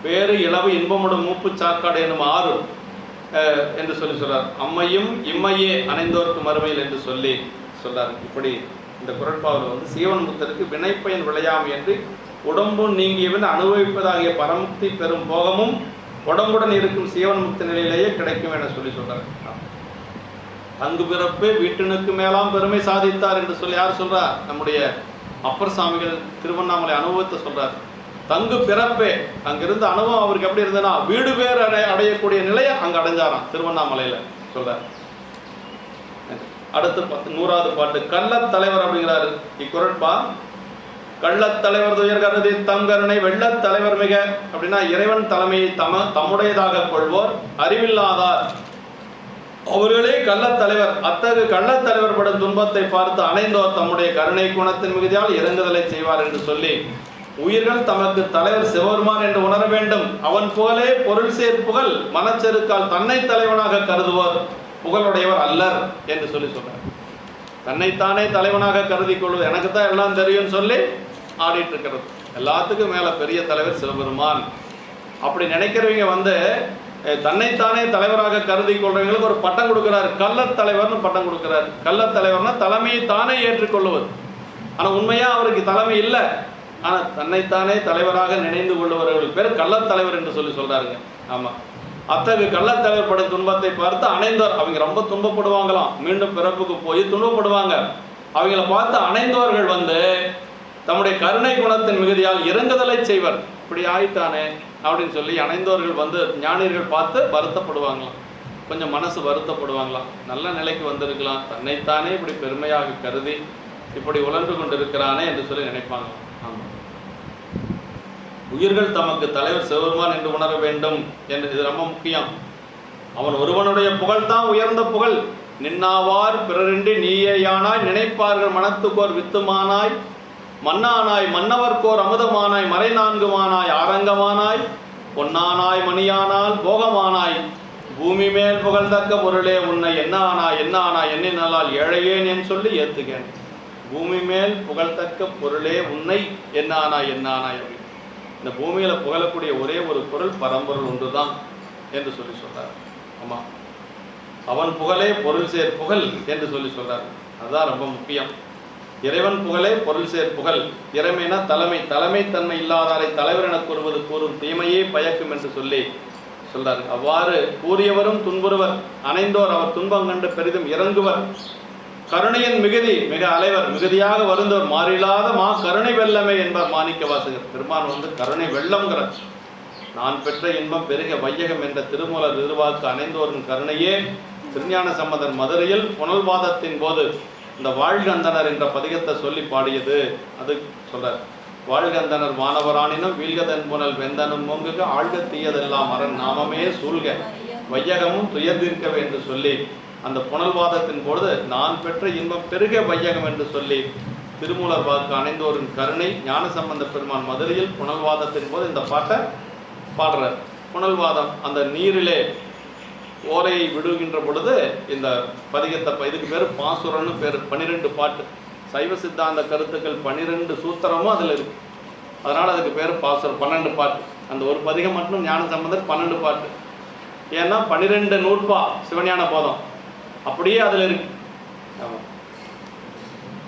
வேறு இளவு இன்பமுடன் மூப்பு சாக்காடு என்னும் ஆறு என்று சொல்றார். அம்மையும் இம்மையே அணைந்தோருக்கு மறுமையில் என்று சொல்றார். இப்படி இந்த குறட்பாவில் சீவன் முத்தருக்கு வினைப்பயன் விளையாமை என்று உடம்பும் நீங்கியவன் அனுபவிப்பதாகிய பரமுக்தி பெறும் போகமும் உடம்புடன் இருக்கும் சீவன் முக்தி நிலையிலேயே கிடைக்கும் என சொல்றார். அங்கு பிறப்பு வீட்டினுக்கு மேலாம் பெருமை சாதித்தார் என்று சொல்லி யார் சொல்றார்? நம்முடைய அப்பர் சாமிகள் திருவண்ணாமலை அனுபவத்தை சொல்றார். தங்கு பிறப்பே அங்கிருந்த அனுபவம் அவருக்கு எப்படி இருந்ததுன்னா வீடு பேர் அடையக்கூடிய நிலையை அங்க அடைஞ்சாராம் திருவண்ணாமலையில சொல்றார். அடுத்து 100வது பாட்டு கள்ளத் தலைவர் அப்படிங்கிறாரு இக்குறட்பா. கள்ளத் தலைவர் துயர் கருதி தம் கருணை வெள்ளத் தலைவர் மிக அப்படின்னா இறைவன் தலைமையை தம்முடையதாக கொள்வோர் அறிவில்லாதார் அவர்களே கள்ளத் தலைவர். அத்தகு கள்ளத் தலைவர் படும் துன்பத்தை பார்த்து அணைந்தோர் தம்முடைய கருணை குணத்தின் மிகுதியால் இறங்குதலை செய்வார் என்று சொல்லி உயிர்கள் தமக்கு தலைவர் சிவபெருமான் என்று உணர வேண்டும். அவன் போலே பொருள் சேர்ப்புகள் மனச்செருக்கால் தன்னை தலைவனாக கருதுவோர் புகழுடையவர் அல்லர் என்று சொல்றார். தன்னைத்தானே தலைவனாக கருதி கொள்வது எனக்கு தான் எல்லாம் தெரியும்னு சொல்லி ஆடிட்டு இருக்கிறது. எல்லாத்துக்கும் மேல பெரிய தலைவர் சிவபெருமான். அப்படி நினைக்கிறவங்க தன்னைத்தானே தலைவராக கருதி கொள்றவங்களுக்கு ஒரு பட்டம் கொடுக்கிறார். கள்ளத் தலைவர்னு பட்டம் கொடுக்கிறார். கள்ளத் தலைவர்னா தலைமையை தானே ஏற்றுக்கொள்வது. ஆனா உண்மையா அவருக்கு தலைமை இல்லை. ஆனா தன்னைத்தானே தலைவராக நினைந்து கொள்ளுவர்கள் பேர் கள்ளத் தலைவர் என்று சொல்றாருங்க. ஆமா, அத்தகு கள்ளத் தலைவர் படும் துன்பத்தை பார்த்து அணைந்தோர் அவங்க ரொம்ப துன்பப்படுவாங்களாம். மீண்டும் பிறப்புக்கு போய் துன்பப்படுவாங்க. அவங்கள பார்த்து அணைந்தோர்கள் தம்முடைய கருணை குணத்தின் மிகுதியால் இறங்குதலை செய்வர். இப்படி ஆயிட்டானே அப்படின்னு சொல்லி அணைந்தோர்கள் ஞானியர்கள் பார்த்து வருத்தப்படுவாங்களாம். கொஞ்சம் மனசு வருத்தப்படுவாங்களாம். நல்ல நிலைக்கு வந்திருக்கலாம், தன்னைத்தானே இப்படி பெருமையாக கருதி இப்படி உழன்று கொண்டிருக்கிறானே என்று சொல்லி நினைப்பாங்க. ஆமாம், உயிர்கள் தமக்கு தலைவர் சிவபெருமான் என்று உணர வேண்டும் என்று இது ரொம்ப முக்கியம். அவன் ஒருவனுடைய புகழ்தான் உயர்ந்த புகழ். நின்னாவார் பிறரின்றி நீயேயானாய் நினைப்பார்கள் மனத்துக்கோர் வித்துமானாய் மன்னானாய் மன்னவர்கோர் அமுதமானாய் மறை 4மானாய் ஆரங்கமானாய் பொன்னானாய் மணியானால் போகமானாய் பூமி மேல் புகழ்தக்க பொருளே உன்னை என்ன ஆனாய் எண்ணினால் ஏழையேன் என்று சொல்லி ஏத்துக்கேன். பூமி மேல் புகழ்தக்க பொருளே உன்னை என்ன ஆனாய் அப்படின்னு இந்த பூமியில புகழக்கூடிய ஒரே ஒரு பொருள் பரம்பொருள் ஒன்றுதான் என்று சொல்றார். ஆமா, அவன் புகழே பொருள் சேர் புகழ் என்று சொல்றார். அதுதான் ரொம்ப முக்கியம். இறைவன் புகழே பொருள் சேர் புகழ். இறைமைனா தலைமை தன்மை இல்லாதாரை தலைவர் என கூறுவது கூறும் தீமையே பயக்கும் என்று சொல்றார். அவ்வாறு கூறியவரும் துன்புறுவர், அணைந்தோர் அவர் துன்பம் கண்டு பெரிதும் இறங்குவர். கருணையின் மிகுதி மிக அலைவர், மிகுதியாக வருந்தோர் மாறில்லாத கருணை வெள்ளமே என்பார் மாணிக்க வாசகர். பெருமான் கருணை வெள்ளம்ங்கிறார். நான் பெற்ற இன்பம் பெருக வையகம் என்ற திருமூலர் திருவாக்கு அணைந்தோரின் கருணையே திருஞான சம்பந்தர் மதுரையில் புனல்வாதத்தின் போது இந்த வாழ்கந்தனர் என்ற பதிகத்தை சொல்லி பாடியது. அது சொல்றார், வாழ்கந்தனர் மாணவரானினும் வீழ்கதன் புனல் வெந்தனும் மொங்குக ஆழ்க தீயதெல்லாம் அரண் நாமமே சூழ்க வையகமும் துயர்ந்திருக்கவே என்று சொல்லி அந்த புனல்வாதத்தின் பொழுது நான் பெற்ற இன்பம் பெருக வையகம் என்று சொல்லி திருமூலர் வாக்கு அணைந்தோரின் கருணை ஞானசம்பந்த பெருமான் மதுரையில் புனல்வாதத்தின் போது இந்த பாட்டை பாடுறார். புனல்வாதம் அந்த நீரிலே ஓலையை விடுகின்ற பொழுது இந்த பதிகத்தை, இதுக்கு பேர் பாசுரன்னு பேர். 12 பாட்டு, சைவ சித்தாந்த கருத்துக்கள் 12 சூத்திரமும் அதில் இருக்கு. அதனால் அதுக்கு பேர் பாசுரம். 12 பாட்டு. அந்த ஒரு பதிகம் மட்டும் ஞான சம்பந்தர் 12 பாட்டு. ஏன்னா 12 நூற்பா சிவஞான போதம் அப்படியே அதில் இருக்கு. ஆமாம்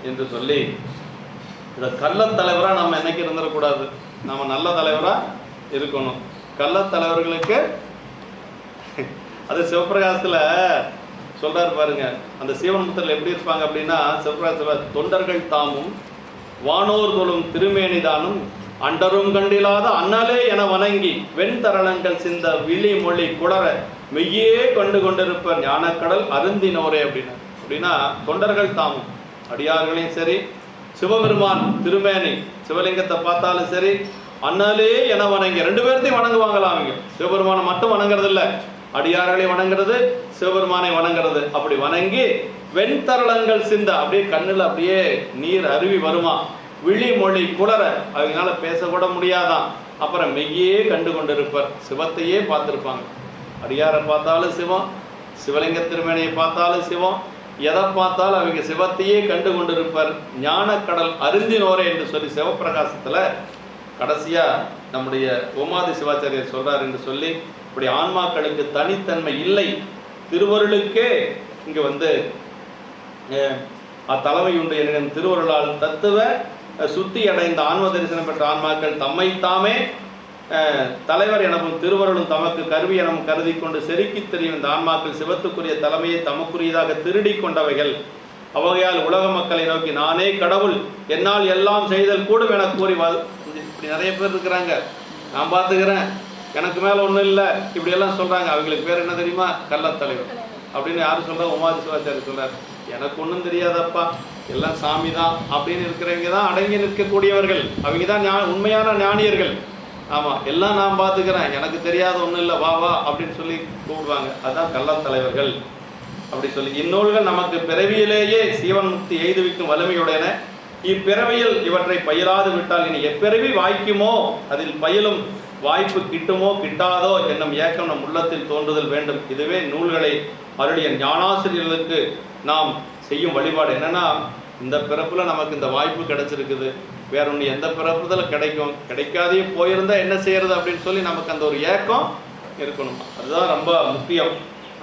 என்று சொல்லி இந்த கள்ளத் தலைவராக நம்ம என்னைக்கு இருந்துடக்கூடாது. நம்ம நல்ல தலைவராக இருக்கணும். கள்ளத் தலைவர்களுக்கு அது சிவபிரகாசத்தில் சொல்றாரு பாருங்க. அந்த சீவன்முத்தரில் எப்படி இருப்பாங்க அப்படின்னா, சிவபிரகாச தொண்டர்கள் தாமும் வானோர் தொழும் திருமேனிதானும் அண்டரும் கண்டிலாத அண்ணலே என வணங்கி வெண்தரளங்கள் சிந்த விழி மொழி குளர மெய்யே கண்டு கொண்டிருப்பர் ஞானக்கடல் அருந்தினோரே அப்படின்னா தொண்டர்கள் தாமும் அடியார்களையும் சரி, சிவபெருமான் திருமேனி சிவலிங்கத்தை பார்த்தாலும் சரி, அண்ணலே என வணங்கி 2 பேர்த்தையும் வணங்குவாங்களாம். அவங்க சிவபெருமானை மட்டும் வணங்குறது இல்லை, அடியார்களை வணங்குறது, சிவபெருமானை வணங்குறது. அப்படி வணங்கி வெண்தரளங்கள் சிந்த அப்படியே கண்ணில் அப்படியே நீர் அருவி வருமா, விழி மொழி குளர அவங்களால பேசக்கூட முடியாதான். அப்புறம் மெய்யே கண்டு கொண்டிருப்பர், சிவத்தையே பார்த்துருப்பாங்க. அடியாரை பார்த்தாலும் சிவம், சிவலிங்க திருமேனியை பார்த்தாலும் சிவம், எதை பார்த்தாலும் அவங்க சிவத்தையே கண்டு கொண்டிருப்பர். ஞானக்கடல் அருந்தினோரே என்று சொல்லி சிவபிரகாசத்தில் கடைசியாக நம்முடைய உமாதி சிவாச்சாரியர் சொல்றார் என்று சொல்லி, இப்படி ஆன்மாக்களுக்கு தனித்தன்மை இல்லை, திருவருளுக்கே இங்கே வந்து அத்தலைமை உண்டு எனும் திருவருளால் தத்துவ சுத்தி அடைந்த ஆன்ம தரிசனம் பெற்ற ஆன்மாக்கள் தம்மைத்தாமே தலைவர் எனவும் திருவருளும் தமக்கு கருவி எனவும் கருதி கொண்டு செருக்கி தெரியும் இந்த ஆன்மாக்கள் சிவத்துக்குரிய தலைமையை தமக்குரியதாக திருடி கொண்டவைகள். அவ்வகையால் உலக மக்களை நோக்கி நானே கடவுள், என்னால் எல்லாம் செய்தல் கூடும் என கூறி இப்படி நிறைய பேர் இருக்கிறாங்க, நான் பார்த்துக்கிறேன், எனக்கு மேலே ஒன்றும் இல்லை, இப்படியெல்லாம் சொல்கிறாங்க. அவங்களுக்கு பேர் என்ன தெரியுமா? கள்ளத்தலைவர் அப்படின்னு யார் சொல்கிறா? உமாதி சிவாச்சாரியர் சொல்கிறார், எனக்கு ஒன்றும் தெரியாதப்பா, எல்லாம் சாமி தான் அப்படின்னு இருக்கிறவங்க தான் அடங்கி நிற்கக்கூடியவர்கள். அவங்க தான் உண்மையான ஞானியர்கள். ஆமாம், எல்லாம் நான் பார்த்துக்கிறேன், எனக்கு தெரியாத ஒன்றும் இல்லை, வா வா அப்படின்னு சொல்லி கூப்பிடுவாங்க. அதுதான் கள்ளத்தலைவர்கள் அப்படி சொல்லி. இந்நூல்கள் நமக்கு பிறவியிலேயே சீவன் முக்தி எய்துவிக்கும் வலிமையுடையன. இப்பிறவையில் இவற்றை பயிலாது விட்டால் இனி எப்பிறவி வாய்க்குமோ அதில் பயிலும் வாய்ப்பு கிட்டுமோ கிட்டாதோ என்னும் ஏக்கம் நம் உள்ளத்தில் தோன்றுதல் வேண்டும். இதுவே நூல்களை அருளிய ஞானாசிரியர்களுக்கு நாம் செய்யும் வழிபாடு. என்னன்னா, இந்த பிறப்புல நமக்கு இந்த வாய்ப்பு கிடைச்சிருக்குது, வேற ஒன்று எந்த பிறப்புல கிடைக்கும், கிடைக்காதே போயிருந்தா என்ன செய்யறது அப்படின்னு சொல்லி நமக்கு அந்த ஒரு ஏக்கம் இருக்கணும். அதுதான் ரொம்ப முக்கியம்.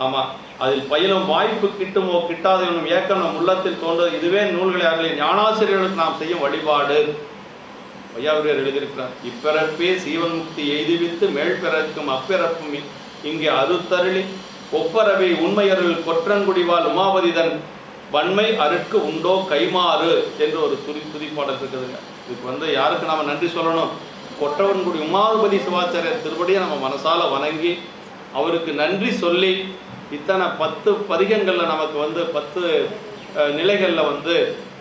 ஆமாம், அதில் பயிலும் வாய்ப்பு கிட்டுமோ கிட்டாதோ என்னும் ஏக்கம் நம் உள்ளத்தில் தோன்றுவது. இதுவே நூல்களை அருளிய ஞானாசிரியர்களுக்கு நாம் செய்யும் வழிபாடு. ஐயாவுரையர் எழுதியிருக்கிறார், இப்பிறப்பே சீவன் முக்தி எய்துவித்து மேல் பிறக்கும் அப்பிறப்பும் இங்கே அறுத்தருளி ஒப்பரவை உண்மையருள் கொற்றங்குடிவால் உமாபதிதன் வன்மை அருக்கு உண்டோ கைமாறு என்று ஒரு துதிப்பாடல் இருக்குதுங்க. இதுக்கு யாருக்கு நாம் நன்றி சொல்லணும்? கொற்றவன்குடி உமாபதி சிவாச்சாரியர் திருப்படியை நம்ம மனசால வணங்கி அவருக்கு நன்றி சொல்லி, இத்தனை 10 பதிகங்களில் நமக்கு 10 நிலைகளில்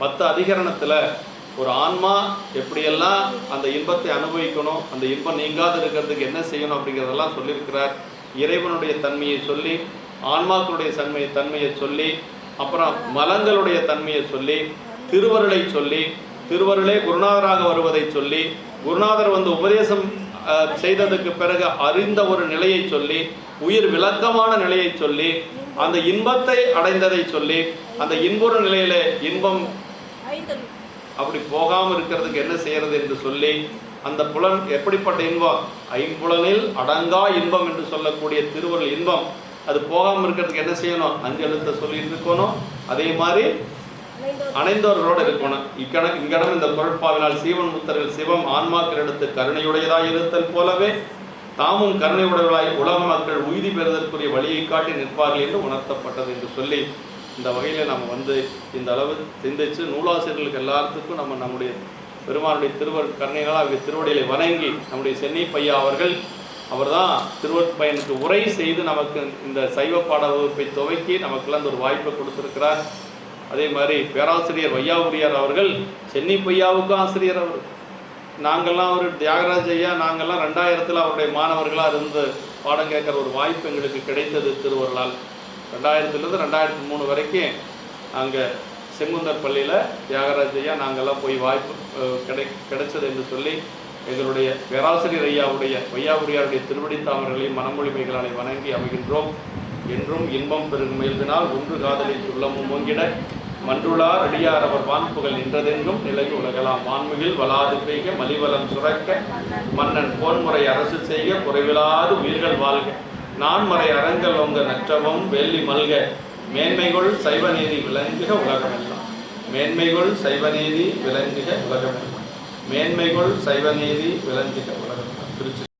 10 அதிகரணத்தில் ஒரு ஆன்மா எப்படியெல்லாம் அந்த இன்பத்தை அனுபவிக்கணும், அந்த இன்பம் நீங்காது இருக்கிறதுக்கு என்ன செய்யணும் அப்படிங்கிறதெல்லாம் சொல்லியிருக்கிறார். இறைவனுடைய தன்மையை சொல்லி, ஆன்மாக்களுடைய தன்மையை சொல்லி, அப்புறம் மலங்களுடைய தன்மையை சொல்லி, திருவருளை சொல்லி, திருவருளே குருநாதராக வருவதை சொல்லி, குருநாதர் உபதேசம் செய்ததுக்கு பிறகு அறிந்த ஒரு நிலையை சொல்லி, உயிர் விளக்கமான நிலையை சொல்லி, அந்த இன்பத்தை அடைந்ததை சொல்லி, அந்த இன்புற நிலையில இன்பம் அப்படி போகாமல் இருக்கிறதுக்கு என்ன செய்யறது என்று சொல்லி, அந்த புலன் எப்படிப்பட்ட இன்பம், ஐம்புலனில் அடங்கா இன்பம் என்று சொல்லக்கூடிய திருவருள் இன்பம், அது போகாமல் இருக்கிறதுக்கு என்ன செய்யணும்? 5 எழுத்தை சொல்லிட்டு இருக்கணும். அதே மாதிரி அணைந்தவர்களோடு இருக்கணும். இங்கடம் இந்த பொருட்பாவினால் சீவன் முத்தர்கள் சிவம் ஆன்மாக்களிடத்து கருணையுடையதாய் இருத்தல் போலவே தாமும் கருணையுடையவர்களாய் உலக மக்கள் உய்தி பெறுவதற்குரிய வழியை காட்டி நிற்பார்கள் என்று உணர்த்தப்பட்டது என்று சொல்லி, இந்த வகையில் நம்ம இந்த அளவு சிந்திச்சு நூலாசிரியர்களுக்கு எல்லாத்துக்கும் நம்முடைய பெருமானுடைய திருவர் கருணைகளால் அவங்க திருவடிகளை வணங்கி, நம்முடைய சென்னை பையா அவர்கள் அவர் தான் திருவொற்பயனுக்கு உரை செய்து நமக்கு இந்த சைவ பாட வகுப்பை துவக்கி நமக்கெல்லாம் அந்த ஒரு வாய்ப்பை கொடுத்துருக்கிறார். அதே மாதிரி பேராசிரியர் வையாபுரியார் அவர்கள் சென்னி பையாவுக்கும் ஆசிரியர். அவர் நாங்கள்லாம் ஒரு தியாகராஜ் ஐயா நாங்கள்லாம் 2000 அவருடைய மாணவர்களாக இருந்து பாடம் கேட்குற ஒரு வாய்ப்பு எங்களுக்கு கிடைத்தது திருவருளால். 2000 2003 வரைக்கும் அங்கே செங்குந்தர் பள்ளியில் தியாகராஜ் ஐயா நாங்கள்லாம் போய் வாய்ப்பு கிடைச்சது என்று சொல்லி எங்களுடைய பேராசிரியர் ஐயாவுடைய வையாபுரியாருடைய திருவடி தாமர்களையும் மனமொழிமைகளை வணங்கி அமைகின்றோம். என்றும் இன்பம் பெருகும் எழுதினால் ஒன்று காதலில் உள்ளமும் ஓங்கிட மன்றுளார் அடியார் அவர் வான்புகள் நின்றதெங்கும் நிலை உலகலாம் வான்முகில் வளாது பெய்க மலிவலம் சுரக்க மன்னன் போன்முறை அரசு செய்க குறைவிலாது உயிர்கள் வாழ்க நான்மறை அறங்கள் உங்க நற்றவம் வெள்ளி மல்க மேன்மைகள் சைவநீதி விளங்குக உலகமெல்லாம் மேன்மைகள் சைவநீதி விளங்குக உலகமெல்லாம் மேன்மைகள் சைவநீதி விளங்குக உலகமெல்லாம். திருச்சி.